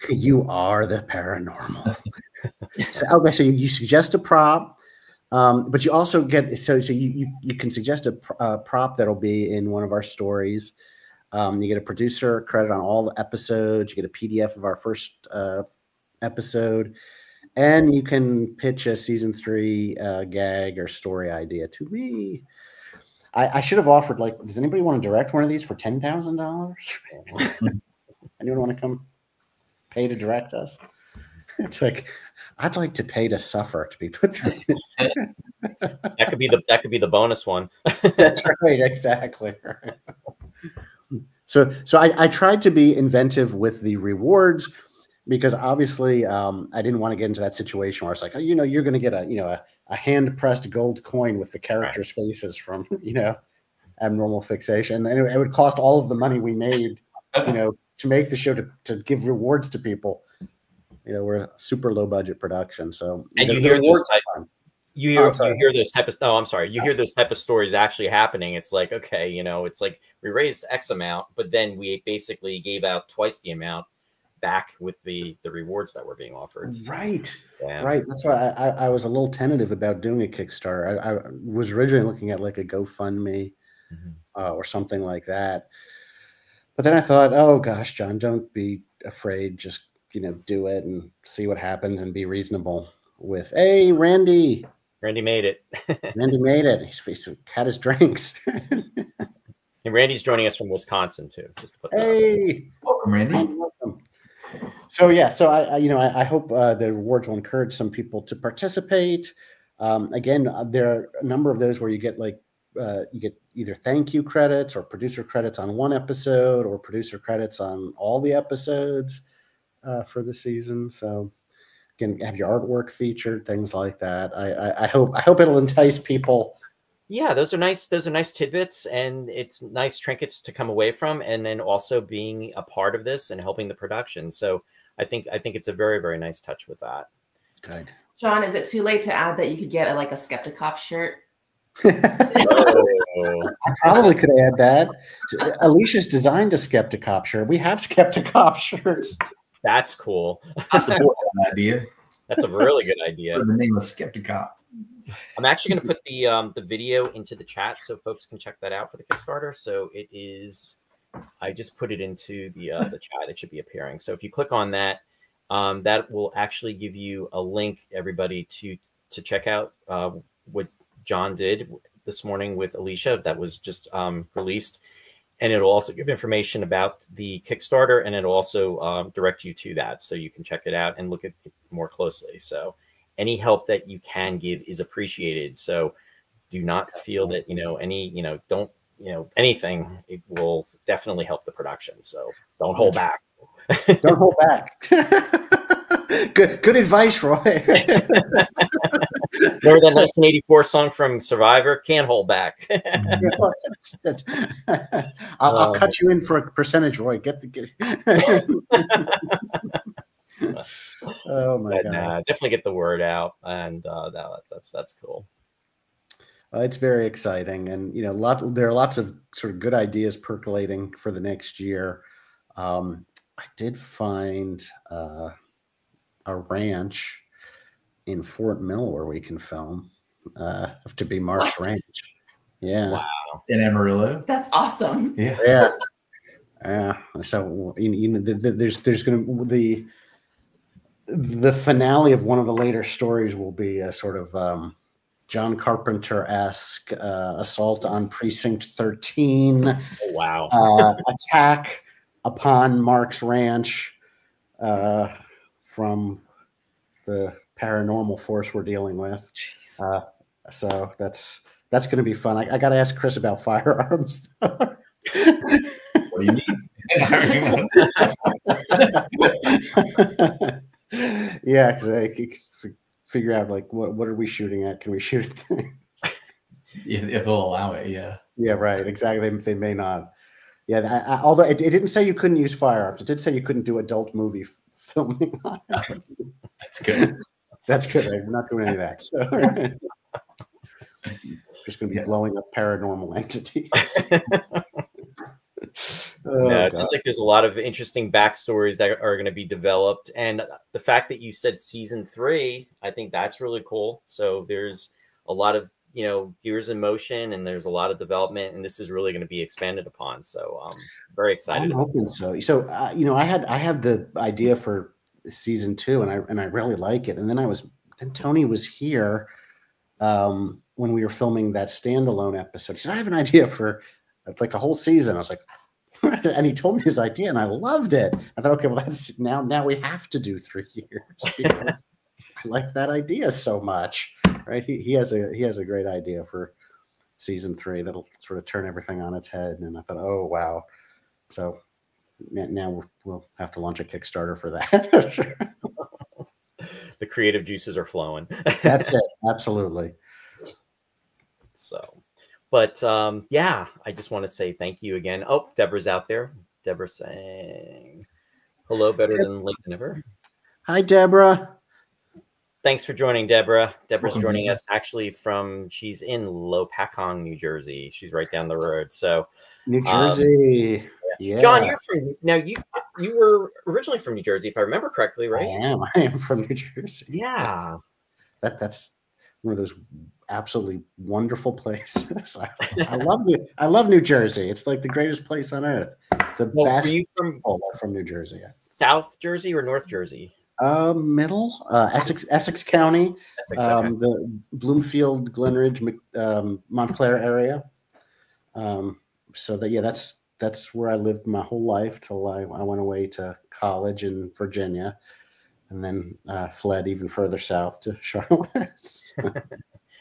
You are the paranormal. So you suggest a prop, but you also get so you can suggest a prop that'll be in one of our stories. You get a producer credit on all the episodes. You get a PDF of our first episode, and you can pitch a season 3 gag or story idea to me. I should have offered, like, does anybody want to direct one of these for $10,000? Anyone want to come pay to direct us? It's like, I'd like to pay to suffer to be put through this. That could be the bonus one. That's right, exactly. So I tried to be inventive with the rewards, because obviously I didn't want to get into that situation where it's like, oh, you know, you're going to get a hand pressed gold coin with the characters' faces from, you know, Abnormal Fixation, and it would cost all of the money we made, you know, to make the show to give rewards to people. You know, we're a super low budget production, so and you hear those you hear those type of you hear those type of stories actually happening. It's like, okay, you know, it's like we raised X amount, but then we basically gave out twice the amount back with the rewards that were being offered. Right. Yeah. Right. That's why I was a little tentative about doing a Kickstarter. I was originally looking at like a GoFundMe or something like that. But then I thought, oh gosh, John, don't be afraid. Just, you know, do it and see what happens and be reasonable with, hey, Randy made it. Randy made it. He's had his drinks. And Randy's joining us from Wisconsin too. Just to put that hey, welcome, Randy. Welcome. So yeah, so I hope the rewards will encourage some people to participate. Again, there are a number of those where you get like you get either thank you credits or producer credits on one episode or producer credits on all the episodes for the season. So you can have your artwork featured, things like that. I hope it'll entice people. Yeah, those are nice tidbits, and it's nice trinkets to come away from, and then also being a part of this and helping the production. So I think it's a very, very nice touch with that. Good. John, is it too late to add that you could get like a Skepticop shirt? I probably could add that. Alicia's designed a Skepticop shirt. We have Skepticop shirts. That's cool. I support that idea. That's a really good idea. The name of Skepticop. I'm actually going to put the video into the chat so folks can check that out for the Kickstarter. So it is, I just put it into the chat. It should be appearing. So if you click on that, that will actually give you a link, everybody, to check out what John did this morning with Alicia that was just released. And it'll also give information about the Kickstarter, and it'll also direct you to that, so you can check it out and look at it more closely. So any help that you can give is appreciated. So do not feel that, don't, anything. It will definitely help the production. So don't hold back. Don't hold back. Good advice, Roy. Remember that 1984 song from Survivor? Can't hold back. I'll cut you in for a percentage, Roy. Get. Oh my God! Definitely get the word out, and that's cool. It's very exciting, and there are lots of sort of good ideas percolating for the next year. I did find a ranch in Fort Mill where we can film to be Mark's ranch. Yeah. Wow. In Amarillo. That's awesome. Yeah. Yeah. So there's going to the finale of one of the later stories will be a sort of John Carpenter-esque assault on Precinct 13. Oh, wow. Attack upon Mark's ranch from the paranormal force we're dealing with. So that's going to be fun. I got to ask Chris about firearms. What do you need? Yeah, because I figure out like what are we shooting at? Can we shoot at if they'll allow it? Yeah. Yeah, right. Exactly. They may not. Yeah, although it didn't say you couldn't use firearms, it did say you couldn't do adult movie filming on it. That's good. That's good. Right? We're not doing any of that. So just going to be blowing up paranormal entities. It seems like there's a lot of interesting backstories that are going to be developed, and the fact that you said season 3, I think that's really cool. So there's a lot of gears in motion, and there's a lot of development, and this is really going to be expanded upon. So I'm very excited. I'm hoping so. So I had the idea for season 2, and I really like it. And then Tony was here when we were filming that standalone episode. He said, I have an idea for like a whole season. I was like, and he told me his idea, and I loved it. I thought, okay, well, that's now we have to do 3 years because I like that idea so much. Right? He has a great idea for season 3 that'll sort of turn everything on its head. And I thought, oh wow. So now we'll have to launch a Kickstarter for that. The creative juices are flowing. That's it. Absolutely. So, but yeah, I just want to say thank you again. Oh, Deborah's out there. Deborah saying hello, better than late than ever. Hi, Deborah. Thanks for joining, Deborah. Deborah's joining us actually she's in Lopakong, New Jersey. She's right down the road. So New Jersey. Yeah. John, you were originally from New Jersey, if I remember correctly, right? I am from New Jersey. Yeah. That's one of those absolutely wonderful places. I love New Jersey. It's like the greatest place on earth. The best. Were you from New Jersey? South Jersey or North Jersey? Middle, Essex County, the Bloomfield, Glenridge, Montclair area. So that's where I lived my whole life till I went away to college in Virginia, and then fled even further south to Charlotte.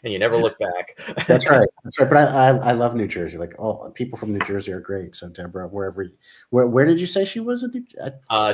And you never look back. That's right. That's right. But I love New Jersey. Like all people from New Jersey are great. So Deborah, where did you say she was?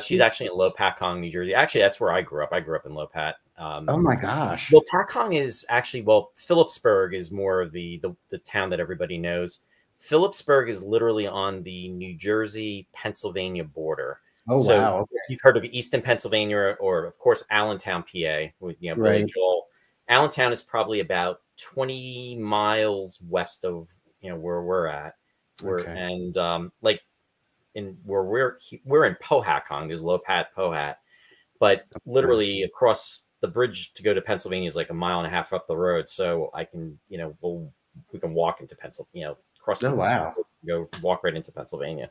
She's actually in Lopakong, New Jersey. Actually, that's where I grew up. I grew up in Lopat. Oh my gosh. Lopakong is actually, Phillipsburg is more of the town that everybody knows. Phillipsburg is literally on the New Jersey-Pennsylvania border. Oh, so wow. Okay. You've heard of Easton, Pennsylvania, or of course Allentown, PA, with Billy right. Joel. Allentown is probably about 20 miles west of where we're at. We're in Powhatan. There's Lopat, Powhat, but literally across the bridge to go to Pennsylvania is like a mile and a half up the road. So I can we can walk into Pennsylvania. Cross. Oh wow! Go walk right into Pennsylvania.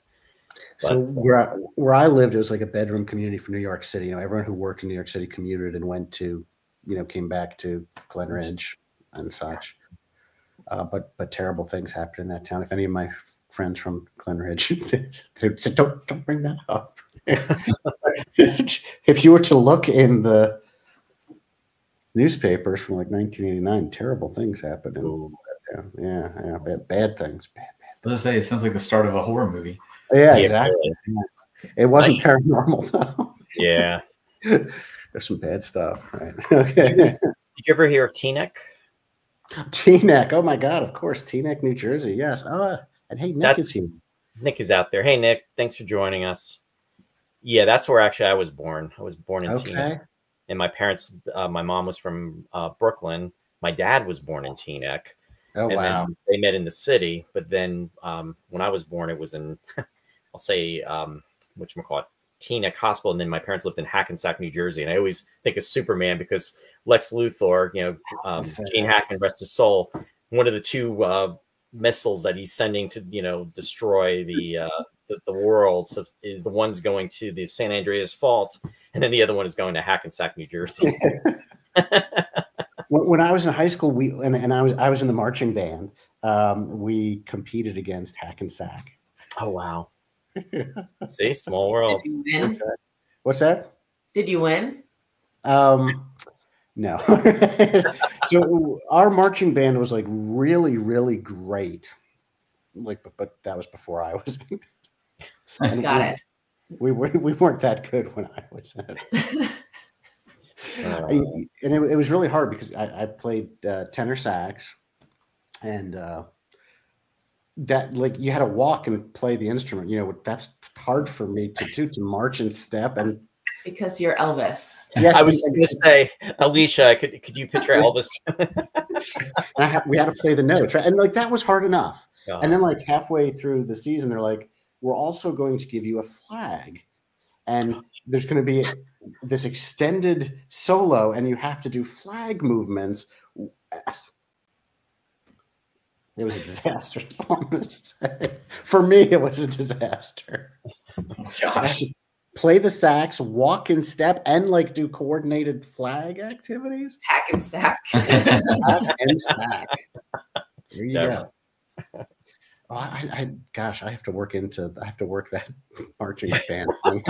So where I lived, it was like a bedroom community for New York City. You know, everyone who worked in New York City commuted and went to, you know, came back to Glen Ridge and such. But terrible things happened in that town. If any of my friends from Glen Ridge, they said, don't bring that up. If you were to look in the newspapers from like 1989, terrible things happened in that town. Yeah, bad things. Bad. Let's say it sounds like the start of a horror movie. Yeah, exactly. Yeah. It wasn't paranormal though. Yeah. There's some bad stuff, right? Okay. Did you ever hear of Teaneck? Teaneck. Oh my God, of course. Teaneck, New Jersey. Yes. Oh, and hey, Nick is here. Nick is out there. Hey, Nick, thanks for joining us. Yeah, that's where actually I was born. I was born in Teaneck. And my parents, my mom was from Brooklyn. My dad was born in Teaneck. Oh, and wow. then they met in the city. But then when I was born, it was in, I'll say, whatchamacallit, Teaneck Hospital. And then my parents lived in Hackensack, New Jersey. And I always think of Superman because Lex Luthor, you know, Gene Hackman, rest his soul, one of the two missiles that he's sending to, you know, destroy the world is the one's going to the San Andreas Fault. And then the other one is going to Hackensack, New Jersey. When I was in high school, I was in the marching band. We competed against Hackensack. Oh wow! See, small world. Did you win? What's that? Did you win? No. So our marching band was like really, really great. Like, but that was before I was. Got it. We weren't that good when I was in it. And it was really hard because I played tenor sax, and that, like, you had to walk and play the instrument. You know, that's hard for me to do, to march and step. And because you're Elvis. yes, I was going to say, Alicia, could you picture Elvis? we had to play the notes, right? And like that was hard enough. God. And then like halfway through the season, they're like, we're also going to give you a flag. And there's going to be this extended solo, and you have to do flag movements. It was a disaster. For me, it was a disaster. So I had to play the sax, walk in step, and like do coordinated flag activities. Hackensack. Hack and sack. There you go. Oh, gosh, I have to work that marching band thing.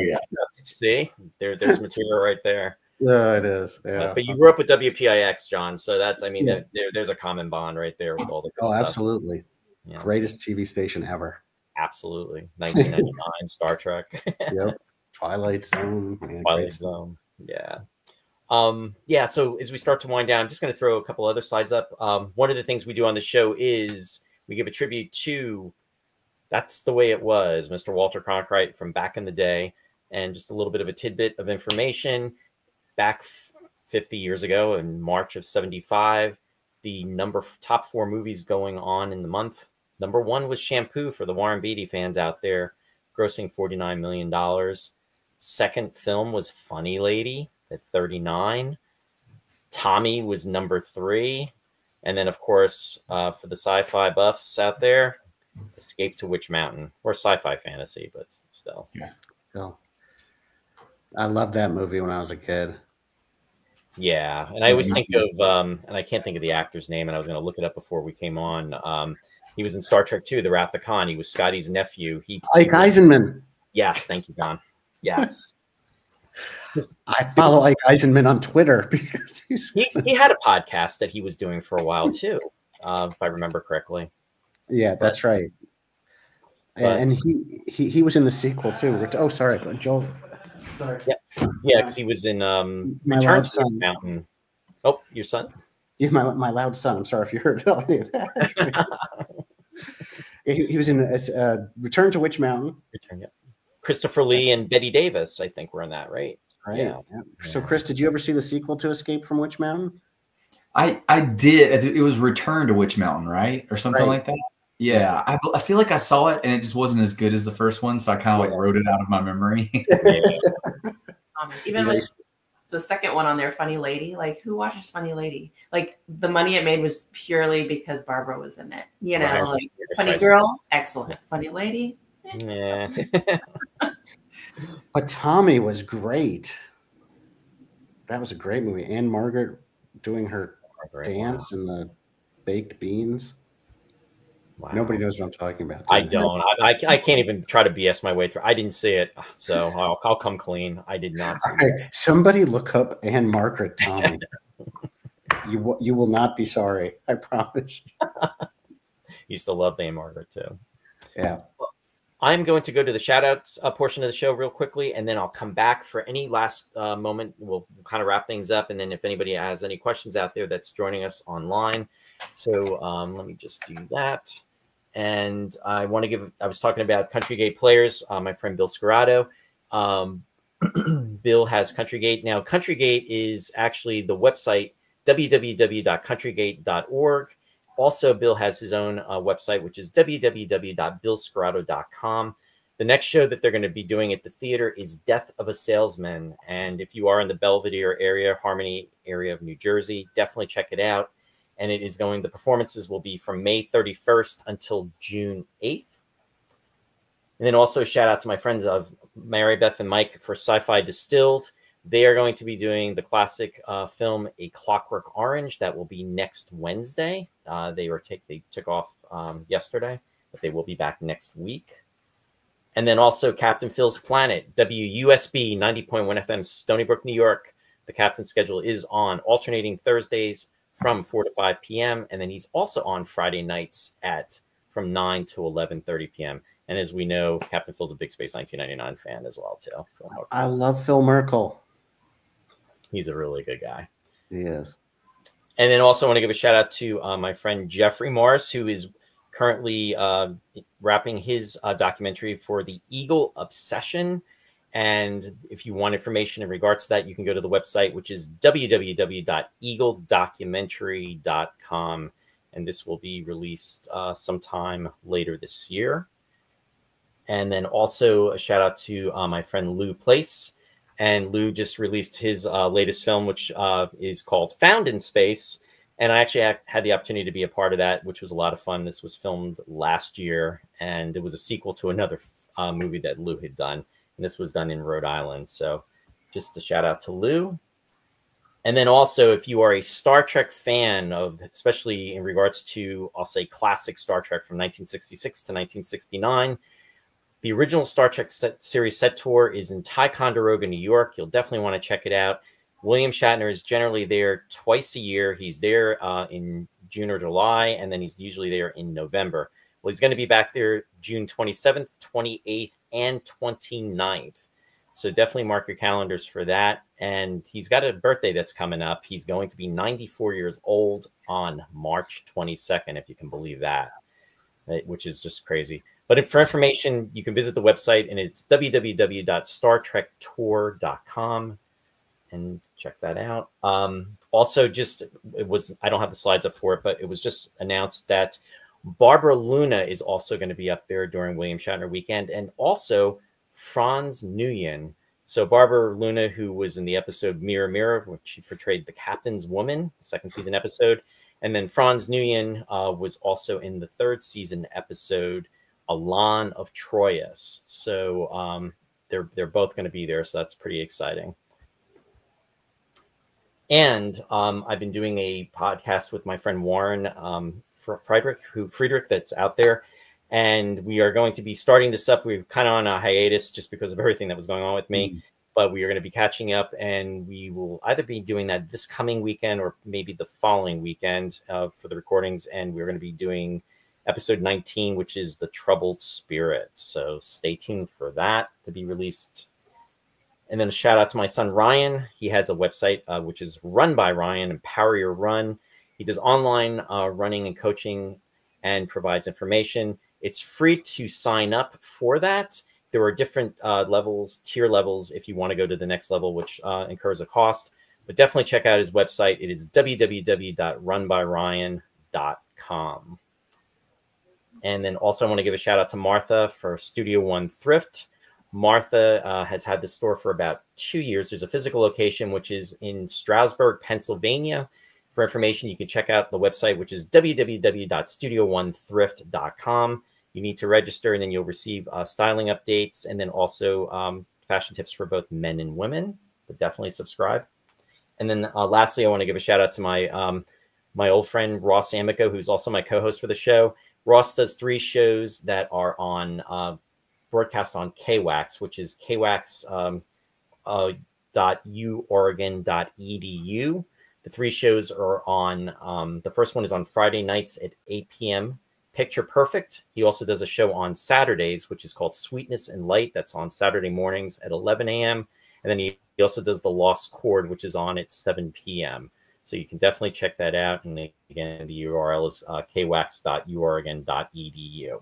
Yeah. See, there's material right there. Yeah, it is. Yeah. But you grew up with WPIX, John. So that's, I mean, there's a common bond right there with all the good stuff. Absolutely. Yeah. Greatest TV station ever. Absolutely. 1999, Star Trek. Yep. Twilight Zone. Man, Twilight Zone. Yeah. Yeah. So as we start to wind down, I'm just going to throw a couple other slides up. One of the things we do on the show is we give a tribute to That's the Way It Was, Mr. Walter Cronkite from back in the day, and just a little bit of a tidbit of information. Back 50 years ago in March of 75, the top 4 movies going on in the month. Number 1 was Shampoo for the Warren Beatty fans out there, grossing $49 million. Second film was Funny Lady at 39. Tommy was number 3. And then, of course, for the sci-fi buffs out there, Escape to Witch Mountain, or sci-fi fantasy, but still. Yeah. So, I loved that movie when I was a kid. Yeah, and I always think of, and I can't think of the actor's name, and I was going to look it up before we came on. He was in Star Trek 2, The Wrath of Khan. He was Scotty's nephew. Ike Eisenman. Yes, thank you, Don. Yes. I follow Ike Eisenman on Twitter because he had a podcast that he was doing for a while too, if I remember correctly. Yeah, that's right. And he was in the sequel too. Oh, sorry, Joel. Sorry. Yeah, because he was in Return to Witch Mountain. Oh, your son? Yeah, my loud son. I'm sorry if you heard any of that. He was in Return to Witch Mountain. Christopher Lee and Betty Davis, I think, were in that, right? Right. Yeah. So, Chris, did you ever see the sequel to Escape from Witch Mountain? I did. It was Return to Witch Mountain, right? Or something like that. Yeah. I feel like I saw it and it just wasn't as good as the first one. So I kind of like wrote it out of my memory. Even with the second one on there, Funny Lady, like who watches Funny Lady? Like the money it made was purely because Barbara was in it. You know, like Funny Girl, excellent. Funny Lady, Yeah. But Tommy was great. That was a great movie. And Margaret doing her dance and the baked beans. Wow. Nobody knows what I'm talking about. I don't. I can't even try to BS my way through. I didn't see it, so I'll come clean. I did not see it. Somebody look up Anne Margaret Tommy. You will not be sorry. I promise. Used to love Anne Margaret too. Yeah. I'm going to go to the shout outs portion of the show real quickly, and then I'll come back for any last moment. We'll kind of wrap things up. And then if anybody has any questions out there that's joining us online. So let me just do that. And I want to give, I was talking about Country Gate players, my friend Bill Scarrato. Bill has Country Gate. Now, Country Gate is actually the website, www.countrygate.org. Also, Bill has his own website, which is www.billscarrato.com. The next show that they're going to be doing at the theater is Death of a Salesman. And if you are in the Belvedere area, Harmony area of New Jersey, definitely check it out. And it is going, the performances will be from May 31st until June 8th. And then also shout out to my friends of Mary Beth and Mike for Sci-Fi Distilled. They are going to be doing the classic film A Clockwork Orange. That will be next Wednesday. They took off yesterday, but they will be back next week. And then also Captain Phil's Planet, WUSB 90.1 FM, Stony Brook, New York. The captain's schedule is on alternating Thursdays from 4 to 5 p.m. And then he's also on Friday nights from 9 to 11:30 p.m. And as we know, Captain Phil's a big Space 1999 fan as well, too. I love Phil Merkel. He's a really good guy. He is. And then also I want to give a shout out to my friend Jeffrey Morris, who is currently wrapping his documentary for the Eagle Obsession. And if you want information in regards to that, you can go to the website, which is www.eagledocumentary.com. And this will be released sometime later this year. And then also a shout out to my friend Lou Place. And Lou just released his latest film, which is called Found in Space. And I actually had the opportunity to be a part of that, which was a lot of fun. This was filmed last year, and it was a sequel to another movie that Lou had done. And this was done in Rhode Island. So just a shout out to Lou. And then also, if you are a Star Trek fan of, especially in regards to, I'll say, classic Star Trek from 1966 to 1969, the original Star Trek series set tour is in Ticonderoga, New York. You'll definitely want to check it out. William Shatner is generally there twice a year. He's there in June or July, and then he's usually there in November. Well, he's going to be back there June 27th, 28th, and 29th. So definitely mark your calendars for that. And he's got a birthday that's coming up. He's going to be 94 years old on March 22nd, if you can believe that, which is just crazy. But for information, you can visit the website, and it's www.startrektour.com, and check that out. Also, I don't have the slides up for it, but it was just announced that Barbara Luna is also going to be up there during William Shatner weekend, and also Franz Nguyen. So Barbara Luna, who was in the episode Mirror Mirror, which she portrayed the captain's woman, the second season episode. And then Franz Nguyen was also in the third season episode, Alan of Troyes. So they're both going to be there. So that's pretty exciting. And I've been doing a podcast with my friend Warren Friedrich that's out there. And we are going to be starting this up. We're kind of on a hiatus just because of everything that was going on with me. But we are going to be catching up, and we will either be doing that this coming weekend or maybe the following weekend for the recordings. And we're going to be doing episode 19, which is The Troubled Spirit. So stay tuned for that to be released. And then a shout out to my son, Ryan. He has a website, which is Run by Ryan, Empower Your Run. He does online running and coaching and provides information. It's free to sign up for that. There are different tier levels if you want to go to the next level, which incurs a cost. But definitely check out his website. It is www.runbyryan.com. And then also I want to give a shout out to Martha for Studio One Thrift. Martha has had the store for about 2 years. There's a physical location, which is in Stroudsburg, Pennsylvania. For information, you can check out the website, which is www.studioonethrift.com. You need to register, and then you'll receive styling updates, and then also fashion tips for both men and women. But definitely subscribe. And then lastly, I want to give a shout out to my my old friend Ross Amico, who's also my co-host for the show. Ross does 3 shows that are on broadcast on KWAX, which is KWAX.uoregon.edu. The 3 shows are on, the first one is on Friday nights at 8 p.m. Picture Perfect. He also does a show on Saturdays, which is called Sweetness and Light. That's on Saturday mornings at 11 a.m. And then he also does The Lost Chord, which is on at 7 p.m. So you can definitely check that out. And again, the URL is kwax.uoregon.edu.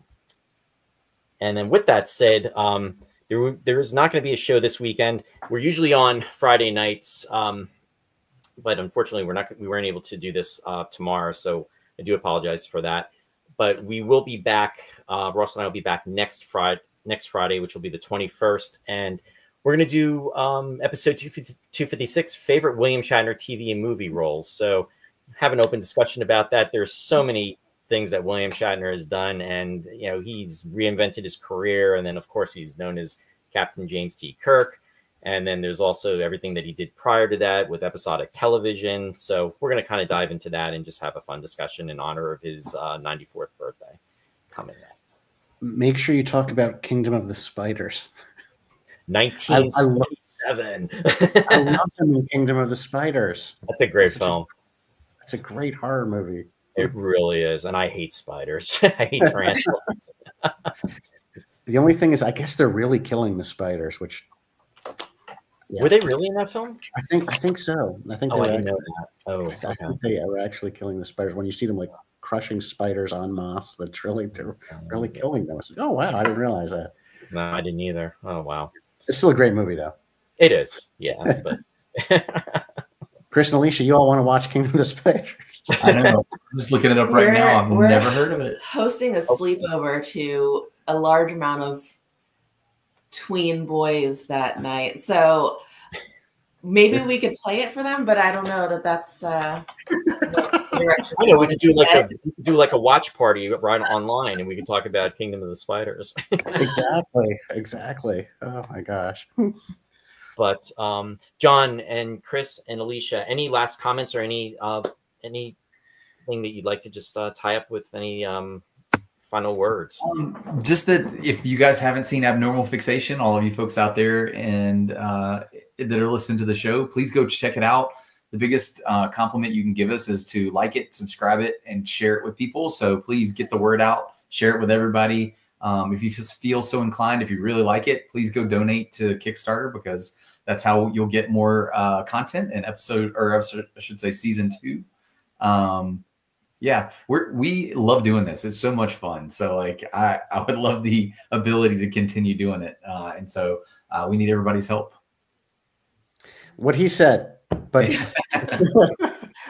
And then with that said, there is not going to be a show this weekend. We're usually on Friday nights, but unfortunately, we weren't able to do this tomorrow. So I do apologize for that. But we will be back. Ross and I will be back next Friday, which will be the 21st. And we're going to do episode 256, favorite William Shatner TV and movie roles. So have an open discussion about that. There's so many things that William Shatner has done, and he's reinvented his career. And then, of course, he's known as Captain James T. Kirk. And then there's also everything that he did prior to that with episodic television. So we're going to kind of dive into that and just have a fun discussion in honor of his 94th birthday coming up. Make sure you talk about Kingdom of the Spiders. 1977. I love him in Kingdom of the Spiders. That's a great film. It's a great horror movie. It really is. And I hate spiders. I hate tarantulas. The only thing is, I guess they're really killing the spiders, which... Yeah. Were they really in that film? I think so. I think I didn't know that. Oh, okay. I think they were actually killing the spiders. When you see them like crushing spiders en masse, they're really killing them. I was like, oh wow, I didn't realize that. No, I didn't either. Oh wow. It's still a great movie though. It is, yeah. But Chris and Alicia, you all want to watch Kingdom of the Spiders? I know. I'm just looking it up right now. I've never heard of it. Hosting a sleepover to a large amount of tween boys that night, so maybe we could play it for them, but I don't know that that's we could do like a watch party right online, and we could talk about Kingdom of the Spiders. Exactly. Oh my gosh. But John and Chris and Alicia, any last comments or anything that you'd like to just tie up with? Any final words? Just that if you guys haven't seen Abnormal Fixation, all of you folks out there and that are listening to the show, please go check it out. The biggest compliment you can give us is to like it, subscribe it, and share it with people. So please get the word out, share it with everybody. If you just feel so inclined, if you really like it, please go donate to Kickstarter, because that's how you'll get more content in I should say season 2. Yeah, we love doing this. It's so much fun. So like, I would love the ability to continue doing it. And so we need everybody's help. What he said, but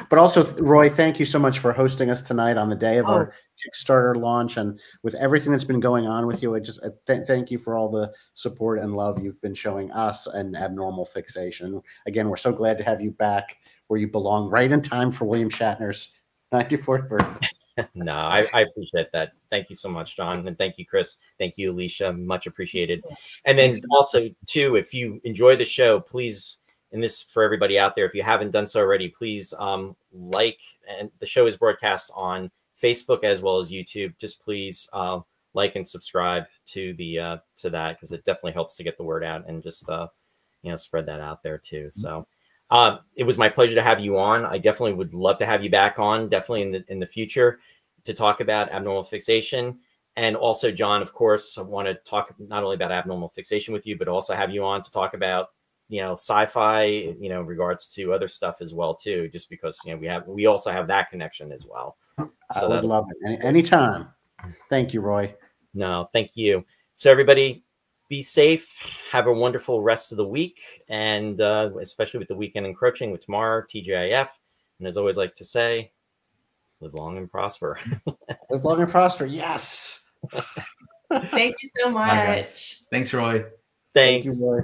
but also, Roy, thank you so much for hosting us tonight on the day of our Kickstarter launch, and with everything that's been going on with you. I just thank you for all the support and love you've been showing us and Abnormal Fixation. Again, we're so glad to have you back where you belong, right in time for William Shatner's 94th birthday. No, I appreciate that. Thank you so much, John. And thank you, Chris. Thank you, Alicia. Much appreciated. And then also, too, if you enjoy the show, please, and this for everybody out there, if you haven't done so already, please like, and the show is broadcast on Facebook as well as YouTube. Just please like and subscribe to the to that, because it definitely helps to get the word out and just spread that out there too. So it was my pleasure to have you on. I definitely would love to have you back on, definitely in the future, to talk about Abnormal Fixation. And also, John, of course, I want to talk not only about Abnormal Fixation with you, but also have you on to talk about sci-fi, in regards to other stuff as well too, just because we also have that connection as well. So I would love it anytime. Thank you, Roy. No, thank you. So everybody, be safe, have a wonderful rest of the week, and especially with the weekend encroaching with tomorrow, TGIF. And as always like to say, live long and prosper. Live long and prosper. Yes. Thank you so much. Thanks, Roy. Thanks. Thank you, Roy.